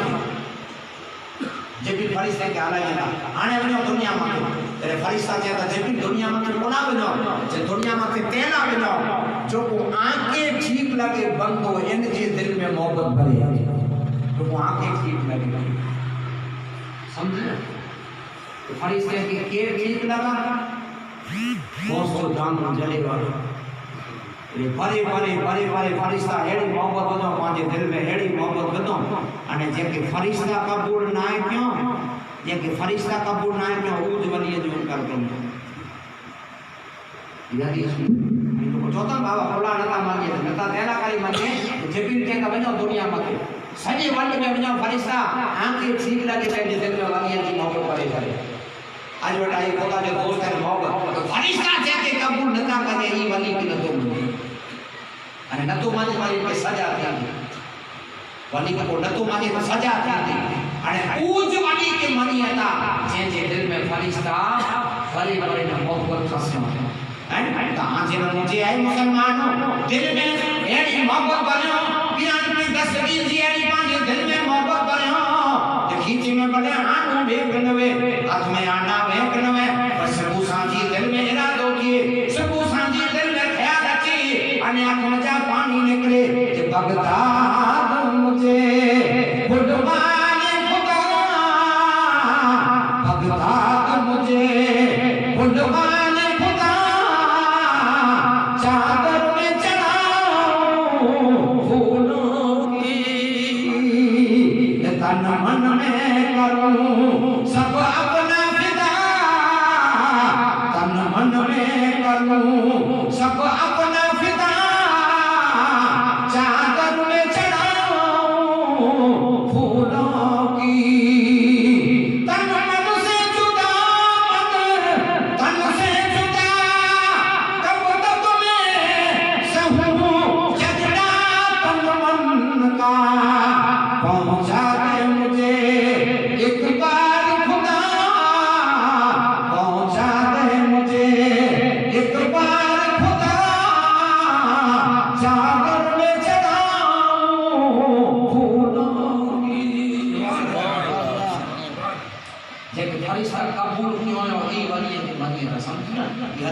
जिब्रील फरिश्ते के हलाए ना हाने वनो दुनिया में तेरे फरिश्ता कहता जिब्रील दुनिया में कोना बनो जे दुनिया में तेला बनो जो को आंखें ठीक लगे बंदो इन जे दिल में मोहब्बत भरे जो को आंखें ठीक लगे समझे तो फरिश्ते के ठीक लगा दोस्तों दाम जलेगा ये बड़े बड़े बड़े बड़े फरिश्ता एड़ी मोहब्बत बनो मांजे दिल में एड़ी मोहब्बत बनो अने जे के फरिश्ता कबूल ना है क्यों जे के फरिश्ता कबूल ना है क्यों ऊज वली जो कर दो यादी तो जोता बाबा बोला नता मानिए नता देना करी मानिए जिब्रील के कबनो दुनिया में सजे वर्ल्ड में बनो फरिश्ता आंखें ठीक लगे ते दिल में वली की मोहब्बत करे आज बेटा ये खुदा जो दोस्त है मोहब्बत तो फरिश्ता जे के कबूल नता करे ई वली की नतो अने नतो माने वाली के सजा थी वली को नतो माने तो सजा थी अने ऊज वली के मनियता जे जे दिल में फरिश्ता वली वली ने मोहब्बत खसो है कहां जे मुझे है मुसलमानों दिल में एड़ी मोहब्बत बनो पियान की दस्तगीर जी एड़ी पांजे दिल में मोहब्बत बनो ते खींचे में बड़े आनो बेगनवे हाथ में आना बेगनवे बस सबू सांझी दिल में इरादो किए सबू सांझी दिल में ख्याल रखी अने आंख में जा पानी निकले जे बगदाद मुझे बुढ़वाने खुदा बगदाद मुझे बुढ़वाने खुदा चादर में चढ़ाऊं फूलों की तन मन में करूं सब अपना फिदा तन मन में करूं सब अपना फिदा चादर में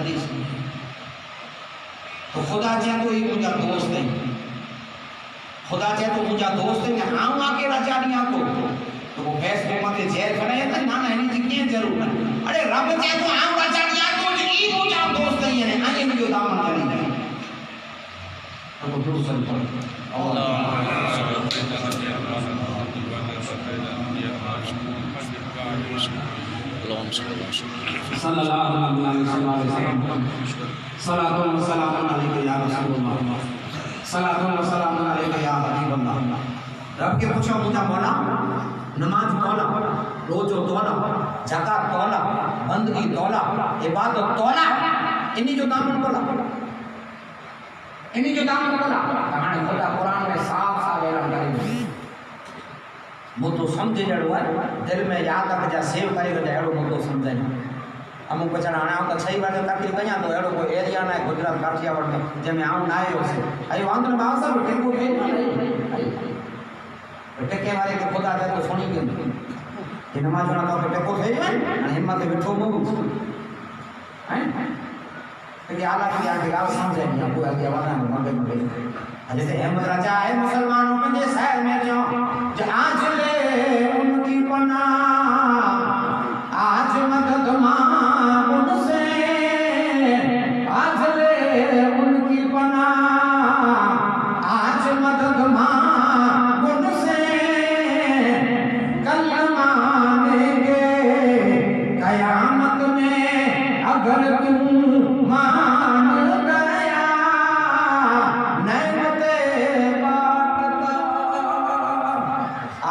हदीस तो खुदा चाहे तो ये मुझा दोस्त है खुदा चाहे तो मुझा दोस्त है आऊं आके राजा नहीं आको तो वो फेसबुक मते शेयर करे त ना ना इनी जी के जरूर है अरे रब चाहे तो आऊं राजा नहीं आको जी ई मुझा दोस्त है ने आने मुझो दामन चली जाए तो दुरुस्त पढ़ो सल्लल्लाहु अलैहि वसल्लम सलातो व सलाम अलैका या रसूलुल्लाह सलातो व सलाम अलैका या हबीबल्लाह रब के पूछो मुझा मौला नमाज तौला रोजो तौला ज़कात तौला बंदगी तौला इबादत तौला इन्हीं जो दामन बोला हाणे खुदा कुरान में साफ ऐलान करे मुद्दो समझ जड़ो है दिल में याद रख जा सेव करे जा एड़ो मुद्दो समझे अमुक बचन हाणे आऊं त सही बात तकलीफ़ कयां तो एड़ो कोई एरिया ना गुजरात काठियावाड़ में जंहिंमें आऊं ना आयो से अई वांदो बाबा साहब टेको पे टेके वाले के खुदा दे तो सुनी के ये नमाज ना तो टेको थे हाणे हिम्मत बिठो मो हैं कि आला की आगे गाल समझे नहीं आपको आगे आवाज़ में मगे जैसे अहमद राजा है मुसलमानों में जे शहर में जो आज ले उनकी पनाह आज मदद मांग उनसे आज ले उनकी पनाह आज मदद मांग उनसे कल मानेंगे कयामत में अगर तू मान गया नेमते बाटता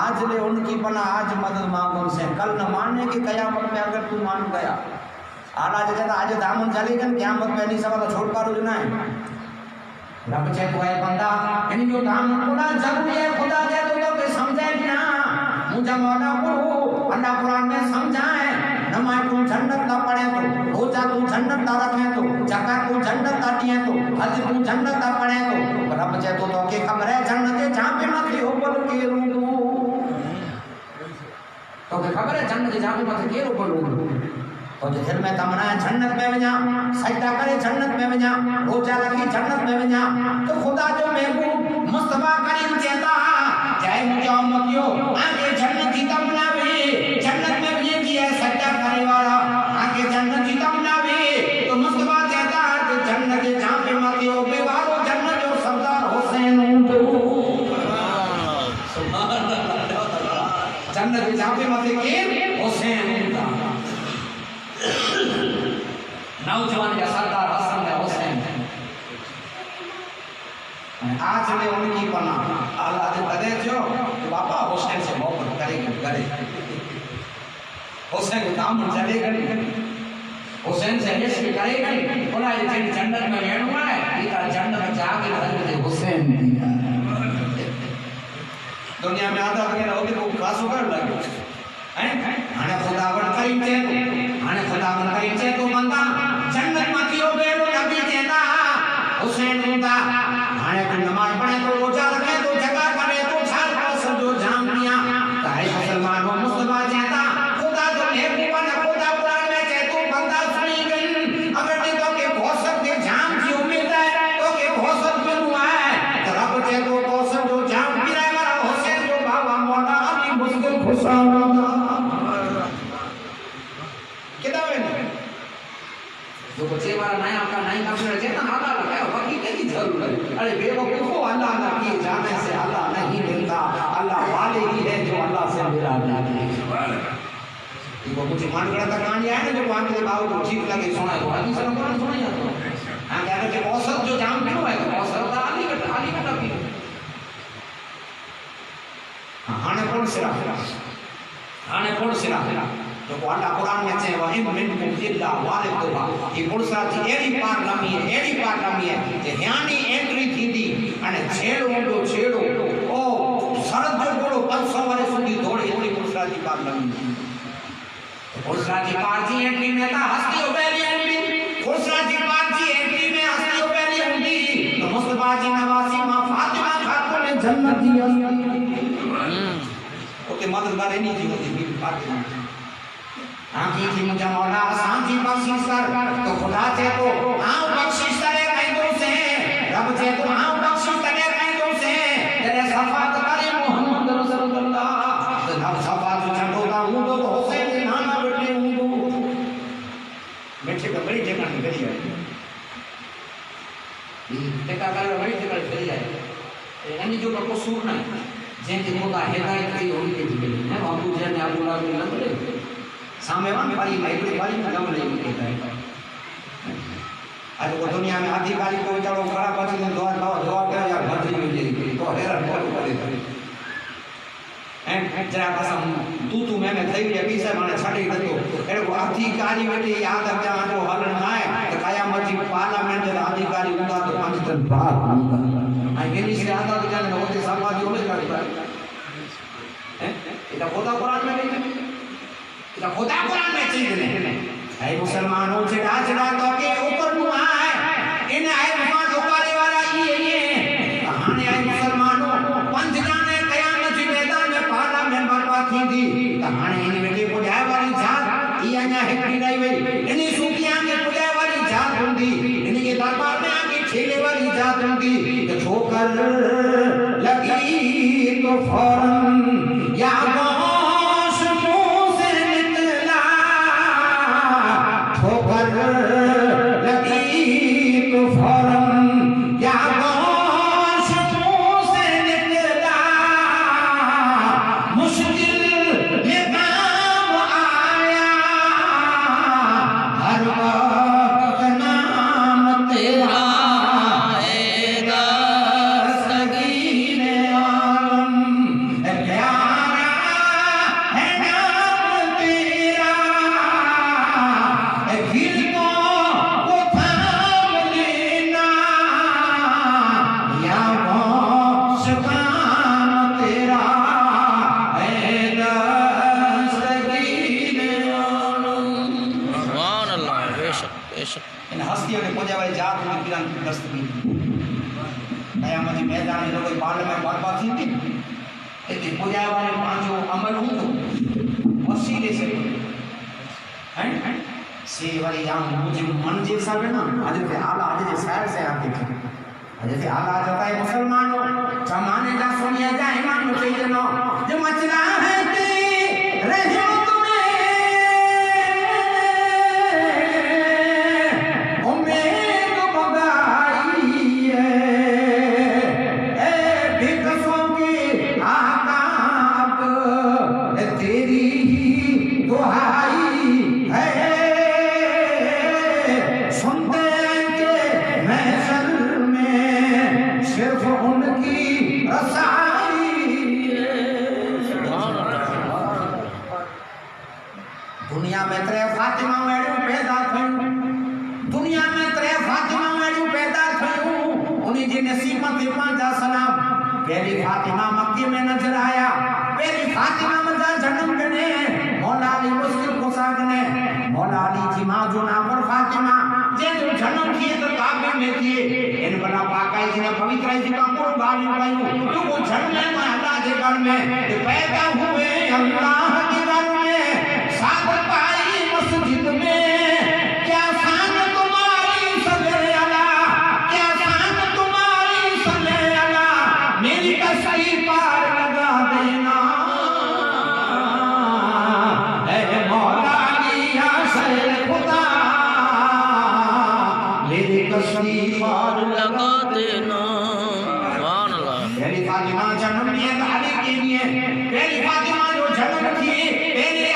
आज ले उनकी पना आज मदद मांगो उनसे कल न मानने की कयामत में अगर तू मान गया आला जगह आज दामन चली गन क़यामत में नहीं सवाल छुटकारो जो ना है रब चे को है बंदा इन जो दामन खुदा जरूरी है खुदा दे तो के समझे ना मुझे मौला को अल्लाह कुरान में समझाए नमाज तू जन्नत ना पढ़े तो रोजा तू जन्नत ना रखे तो ज़कात तू जन्नत ना दिए तो हज तू जन्नत ना पढ़े तो रब चे तो के खबर है जन्नत के जहां पे मत हो बोल के रूंदू तो के खबर है जन्नत के जहां पे मत के बोल तो जो दिल में तमन्ना है जन्नत में वजा सजदा करे जन्नत में वजा रोजा रखी जन्नत में वजा तो खुदा जो महबूब मुस्तफा करीम कहता चाहे मुझे उम्मतियों आगे जन्नत की तमन्ना भी जन्नत में भी की है सजदा करने वाला आगे जन्नत की तमन्ना भी तो मुस्तफा कहता है कि जन्नत के जहां पे मत हो बेवारो जन्नत जो सरदार हुसैन तो सुभान अल्लाह जन्नत के जहां पे मत के हुसैन नौजवान या सरदार हसन या हुसैन आज ले उनकी पना अल्लाह ने बदे जो बाबा हुसैन से मोहब्बत करे हुसैन को काम चलेगा हुसैन से इश्क करेगा बोला ये जन्नत में रहना है ये जन्नत में जाके हजरत हुसैन दुनिया में आता वगैरह होते तो खास कर लगे हैं हाने खुदावन करीम चे तो बंदा जन्नत में थियो बेरो नबी कहता हुसैन का हाने को नमाज पढ़े तो रोजा रखे तो ज़कात करे तो छाल पास जो जाम दिया काहे मुसलमानों मुस्तफा कहता खुदा तो महबूबा ने खुदा कुरान में कहे तो बंदा सुनी गई अगर तो के कौसर के जाम की उम्मीद है तो के कौसर पे हुआ है तो रब कहे तो कौसर जो जाम गिरा वाला हुसैन जो बाबा मौला अली मुश्किल खुशाना जो बच्चे वाला नया का नहीं कब्र चेतन अल्लाह लगाया बाकी की जरूरत है अरे बेवकूफो अल्लाह ना की जाने से अल्लाह नहीं मिलता अल्लाह वाले ही है जो अल्लाह से मिला जाती है देखो कुछ मान गड़ा का कहानी है ना जो वहां के बाबू को ठीक लगे सुना है हदीस में कुरान सुनाई जाता है हां कहते हैं औसत जो जाम क्यों है तो औसत अली का भी हाने कौन सिरा तो अल्लाह कुरान में चए वही मिनकुम इल्ला वारिदुहा ये पुरसा जी एड़ी पार नमी है जे ह्यानी एंट्री थींदी अने छेड़ो ओ सरद जो गोड़ो 500 वाले सुधी दौड़े एड़ी पुरसा जी पार नमी पुरसा जी पार जी एंट्री में ता हस्ती हो पहली हुंदी पुरसा जी पार जी एंट्री में हस्ती हो पहली हुंदी तो मुस्तफा जी नवासी मां फातिमा खातून ने जन्नत दी ओते मददगार नहीं जी होती बीबी फातिमा आखी थी मुझे मौला सांझी बख्शिश कर तो खुदा से तो आओ बख्शिश करे कैदों से रब से तो आओ बख्शिश करे कैदों से तेरे सफात करे मोहम्मद रसूलुल्लाह तो रब सफात छठोगा हूं तो हुसैन के नाना बैठे हूं बैठे का बड़ी जगह में करी है ये का कर बड़ी जगह करी है यानी जो का कसूर नहीं जेके मोगा हिदायत कई होगी थी है अबू जन अब्दुल्लाह के लंबे सामे वन पारी लाइब्रेरी वाली कदम नहीं कहता है आज वो दुनिया में अधिकारी को चलो खड़ा कर दे दुआ क्या यार भर्ती में जी तो हैरान कर देता है जरा कसम तू मैं થઈ ગઈ પીસે મને છાડી દતો એટલે અધિકારી બેટી યાદ આપજા આજો હલન નાય તો કયામત પાર્લામેન્ટ ના અધિકારી ઉંગા તો પાંચ તન બાપ આ ગેલી से आता तो जाने होते समाज होने का है এটা খোদা কোরআন में नहीं এটা খোদা কোরআन में चीज नहीं है मुसलमानों से राजरा तो के ऊपर मुआ है इन है मुआ दुकाने वाला ये कहानी है मुसलमानों पंच जाने कयामत के मैदान में पार्लियामेंट बर्बाद थी कहानी इन बेटे पुजाए वाली जात ये अन्या हिकड़ी नहीं हुई इन्हीं सूफियां के पुजाए वाली जात होंगी इन्हीं के दरबार में आके खेले वाली जात होंगी तो ठोकर लगी तो फौरन या गोश मुंह से निकला ठोकर लगी तो फौरन या गोश मुंह से निकला मुश्किल में काम आया हर वक्त नाम तेरा इन हस्तियों ने पूजा वाली जात में किरण दस्तगी कयामत के मैदान में कोई पार्लियामेंट बर्बाद थी थी इतनी पूजा वाले पांचों अमल हूं तो वसीले से हैं से वाली जान मुझे मन जैसा है ना आज के आला आज के शहर से आते थे आज के आला जाता है मुसलमानों जमाने का सुनिया जाए मान मुझे जनो जो मचला है कि रहो दुनिया में तेरे फातिमा मैडम पैदा थयूं दुनिया में तेरे फातिमा मैडम पैदा थयूं उन्हीं जी नसीबत पांजा सलाम पहली फातिमा मक्के में नजर आया पहली फातिमा मजा जन्म कने मौला अली मुस्लिम को सागने मौला अली जी मां जो नाम पर फातिमा जे जो जन्म किए तो काबे में किए इन बना पाकाई जी ने पवित्र जी का कुर्बानी पाई तो वो जन्म में अल्लाह के घर में पैदा हुए अल्लाह के घर में सागर पाई मस्जिद में क्या शान तुम्हारी सल्ले अला क्या शान तुम्हारी सल्ले अला मेरी कश्ती पार लगा देना ऐ मौला लिया सर खुदा मेरी कश्ती पार लगा देना पहली फातिमा जन्म लिए अली के लिए पहली फातिमा जो जन्म थी पहले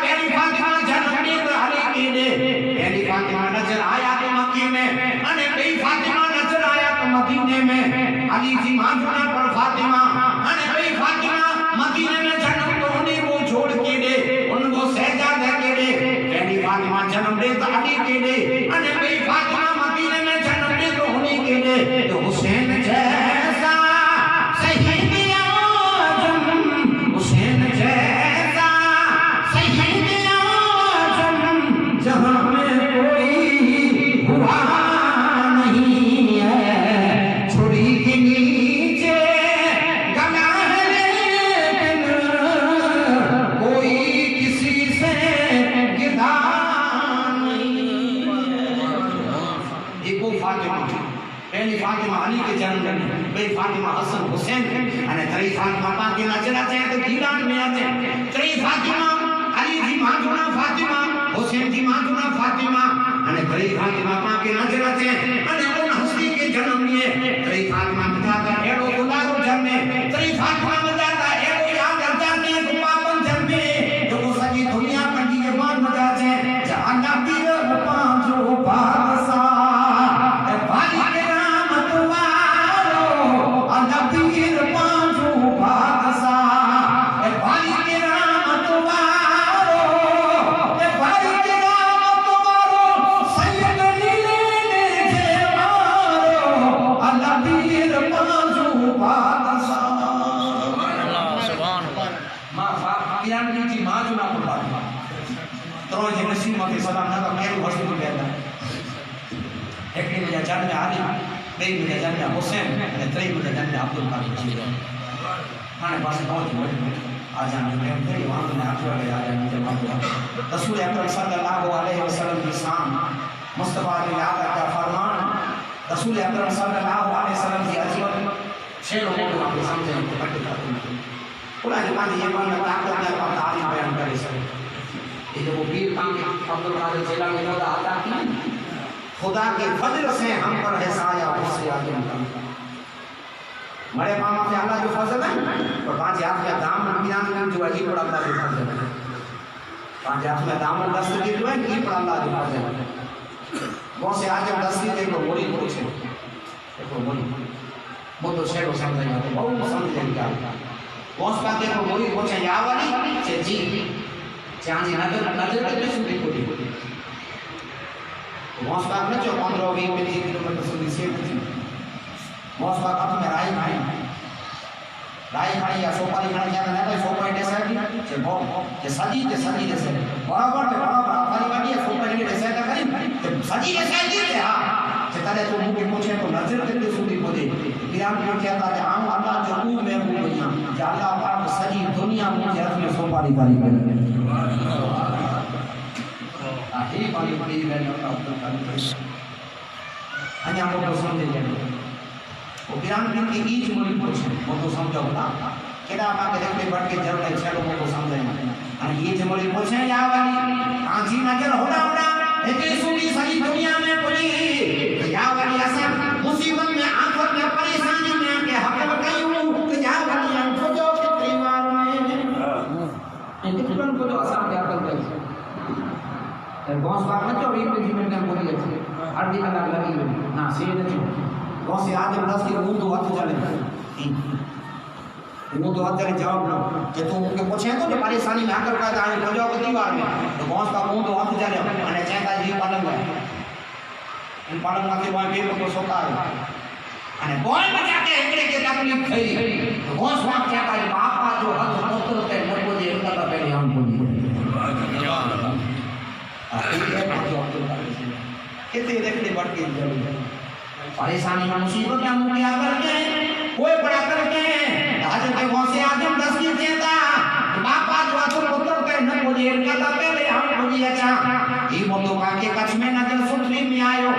पहली फातिमा जन्म लिए अली के लिए पहली फातिमा नजर आया तो मक्के में अने कई फातिमा नजर आया तो मदीने में अली जी मांझना पर फातिमा अने कई फातिमा मदीने में जन्म तो उन्हीं को छोड़ के दे उनको शहजादा के दे पहली फातिमा जन्म दे तो अली के दे अने कई फातिमा मदीने में जन्म दे तो उन्हीं के दे तो हुसैन जैसा शहीद आजम हुसैन जैसा शहीद आजम जहां में कोई हुआ नहीं है छुरी के नीचे गला है लेकिन कोई किसी से पहली फातिमा अली के जन्म में, बे फातिमा हसन हुसैन अने तरी फातिमा पाके नजरा चे तो दीदान में आते तरी फातिमा अली जी माजुना फातिमा हुसैन जी माजुना फातिमा अने तरी फातिमा पाके नजरा चे अने उन हस्ती के जन्म में तरी फातिमा मजाता एड़ो गुलारो जन्मे तरी फातिमा मजाता एड़ो याद जाने गुपापन जन्मे जो सजी दुनिया पर की जबान मजा चे जहां पीर पांचो बासा भाई के नाम तुम्हारो अल्लाह पीर पांचो बासा भाई के नाम तुम्हारो भाई के नाम तुम्हारो सैयद नीले जे मारो अल्लाह पीर पांचो बासा सुभान अल्लाह मां किरान जी माजुना फातिमा त्रो जे नसीब में सलाम ना केरो वस्तु बेदा एकड़ी में जन्म आली बे में जन्म हुसैन अने त्रै में जन्म अब्दुल कादिर जी हाने पास पहुंच आजान जो प्रेम थे वहां ने आखिर वाले आजान के बाद रसूल अकरम सल्लल्लाहु अलैहि वसल्लम की शान मुस्तफा ने याद रखा फरमान रसूल अकरम सल्लल्लाहु अलैहि वसल्लम की अजमत शेरों को आप समझे तो कट करते पूरा जमाने ये मन ताकत ने अपना तारीफ बयान करे सके ये जो पीर पाके अब्दुल कादिर जिलानी का आता की खुदा के फजल से हम पर है साया उससे आगे मरे मामा पे अल्लाह जो फजल है और पांच हाथ में दामन बियान जो अली पर अल्लाह जो फजल है पांच हाथ में दामन दस्त की जो है ये पर अल्लाह जो फजल है वो से आज दस्ती देखो मोरी पूछे देखो मोरी वो तो शेरो समझ जाते बहुत समझ जाता वो उसका देखो मोरी पूछे या वाली से जी चांदी नजर तक सुधी कोटी मौसका न जो 15-20 किलोमीटर સુધી છે मौसका हाथ में राई खाई या सोपारी खाई या ना कोई सोपारी डेसाई जे बो जे सजी देसे बराबर खाली गाड़ी या सोपारी डेसाई का करी जे सजी डेसाई दे हां जे तारे तो मुके पूछे तो नजर तक સુધી बोले किराम जो कहता है हम अल्लाह जो तू मैं हूं दुनिया जे अल्लाह पाक सजी दुनिया मुझे हाथ में सोपारी कारी करे आखिरी पानी पड़ी है ना अब्दुल कादिर अन्य आपको तो समझे जाए वो किरान की ईच मुड़ी पूछे वो तो समझो ना केदा मा के देखले बढ़ के जरूर है लोगों को समझे और ये जो मुड़ी पूछे या वाली आंधी नजर होड़ा एके सुनी सारी दुनिया में पड़ी या वाली असा मुसीबत में आफत में परेशानी में के हक बतायूं तो या वाली आंखों जो परिवार में इन दुश्मन को जो असा क्या करते हैं बॉस बात न जो एक रेजिमेंट में बोली है अर्धी कलाक लगी ना से नहीं बॉस आज 10 के मुंह तो हाथ चले मुंह तो हाथ चले जवाब ना कि तू उनके पूछे तो परेशानी में आकर का जाने हो जाओ दीवार में तो बॉस का मुंह तो हाथ चले અને ચેતા जी पलंग इन पलंग के वहां बेल को सोता है અને कोई बचा के एकड़े के तकलीफ थई तो बॉस वहां क्या का बापा जो हाथ पकड़ के न बोले इनका पहले हम बोली कितने देखने बढ़ के परेशानी में मुसीबत में मुझे आकर के कोई बड़ा करके आज के वहां से आजम 10 की देता बापा जो आतुर पुत्र के न बोले इनका तो पहले हम बोली अच्छा ये मोतो का के कच्छ में नजर सुथरी में आयो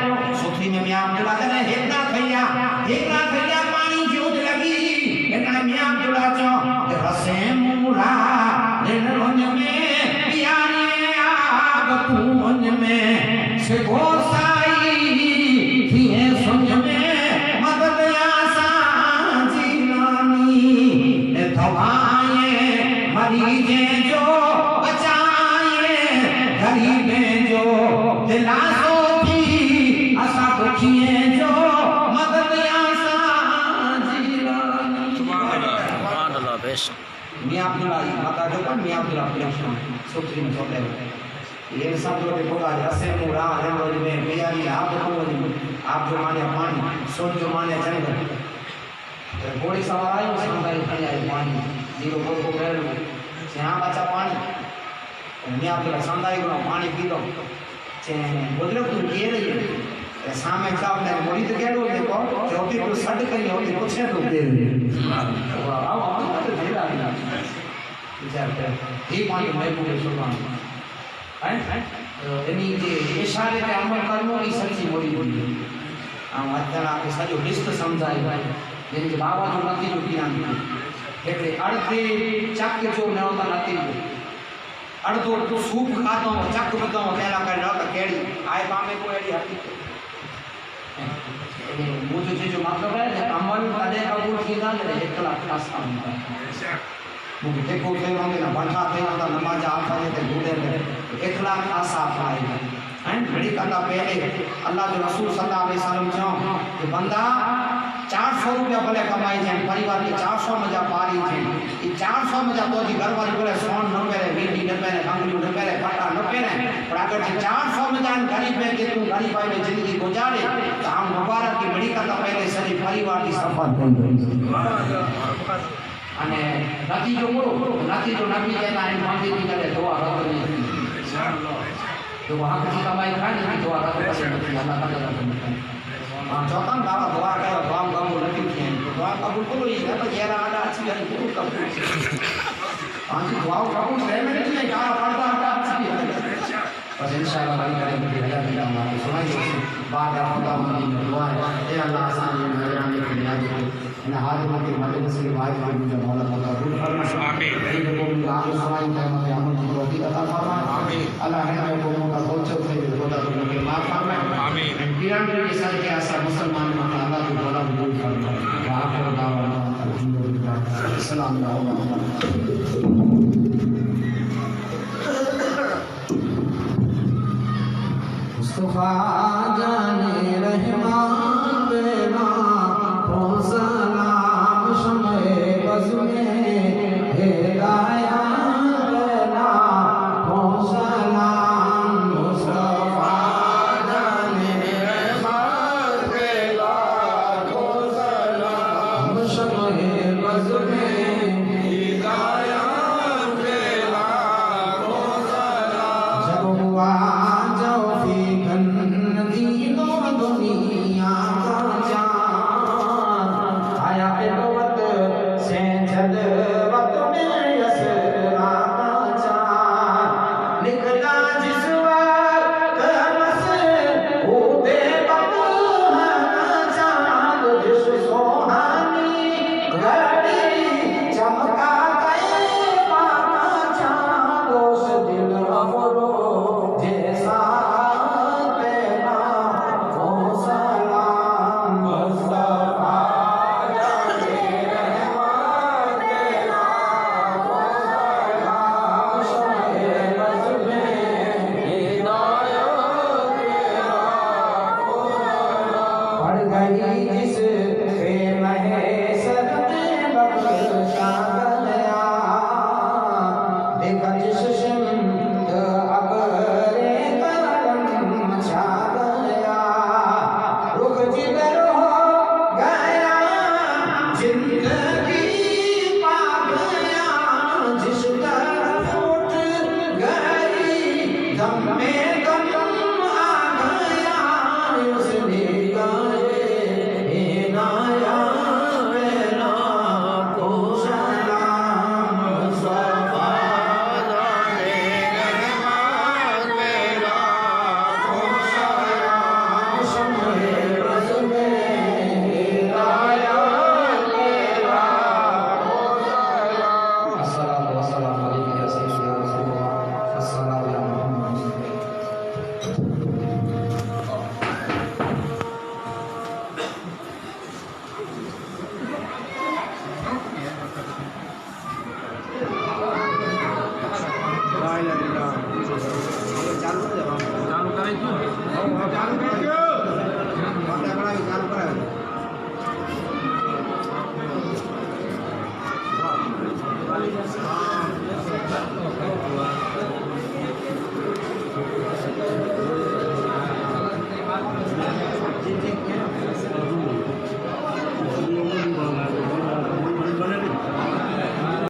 सुथरी में मियां अब्दुल्ला ने हेकना थैया पानी जोद लगी इतना मियां अब्दुल्ला चो रसे मुरा दिन रोज में प्यारी खून में से गोसाई थी है सुन में मदद आसान जीलानी दवाएं मरीजे जो बचाए गरीबें जो दिलासों की आशा दुखिए जो मदद आसान जीलानी सुभान अल्लाह बेश मियां अब्दुल्ला माता जो पर मियां अब्दुल्ला प्रेम सुथरी में सोते ये सब जो देखो आज रसे मुरा रंगोल में प्यारी आप जो माने पानी सोच जो माने जंगल तो बड़ी सवार आई उस मंगाई खड़ी आई पानी जीरो को गैर से हां बच्चा पानी मैं आपके संदाई को पानी पी लो से बोलो तू ये रही सामने साहब ने मोरी तो केड़ो देखो चौथी को सड करी होती पूछे तो दे वाह आप तो दे रहा है विचार कर ये पानी मैं पूरे सुभान है यानी जे इशारे पे अमल करनो ई सच्ची मोरी बोली આમ અત્યારે આપણે સજો લિસ્ટ સમજાય ભાઈ જેમ કે બાવા જો નથી જો પીના એટલે અડધી ચાક જો નહોતા નથી અડધો સૂપ ખાતો ચાક બધો પહેલા કરી નહોતા કેડી આય પામે કોઈ એડી હતી मुझे जो मतलब है अमल अदे कबूल किया ने एक लाख खास काम मुझे देखो थे होंगे ना बढ़ा थे ना नमाज आप थे गुडे में 1 लाख खास आप आए हैं बड़ी कथा पहले अल्लाह के रसूल सल्लल्लाहु अलैहि वसल्लम जो कि बंदा 400 रुपया भले कमाई जाए परिवार के 400 मजा पारी जाए ये 400 मजा तो जी घर वाली बोले सोन न पहले बेटी न पहले अंगली न पहले पट्टा न पहले पर अगर 400 मजा गरीब में के तू गरीब भाई में जिंदगी गुजारे तो हम मुबारक की बड़ी कथा पहले सही परिवार की सफल અને નથી જો બોલો નથી જો નબી જાય એને માંગી ની કરે દુઆ રદ નહીં જો વહાં की कमाई खानी है दुआ रद नहीं अल्लाह ताला करता हां चौथम बाबा दुआ करो दुआ कबूल नहीं किए तो दुआ कबूल करो ये तो जेरा आदा अच्छी है कबूल कबूल हां जी दुआ कबूल है में नहीं क्या पड़ता है अच्छी है बस इंशाअल्लाह भाई करेंगे कि अल्लाह ताला हमारे सुनाइए बाद खुदा मनी दुआ है ए अल्लाह आसान मेहरबानी की नियाज को इन हाजिर के मदद से भाई भाई मुझे मौला खुदा दूर फरमा आमीन ये को आगे सवाई टाइम में अमल की रोटी अता फरमा आमीन अल्लाह है मैं को का सोचो थे खुदा दूर के माफ फरमा आमीन किरण के सर के आसा मुसलमान में अल्लाह की मौला दूर फरमा आखिर दावा अल्हम्दुलिल्लाह अस्सलाम वालेकुम मुस्तफा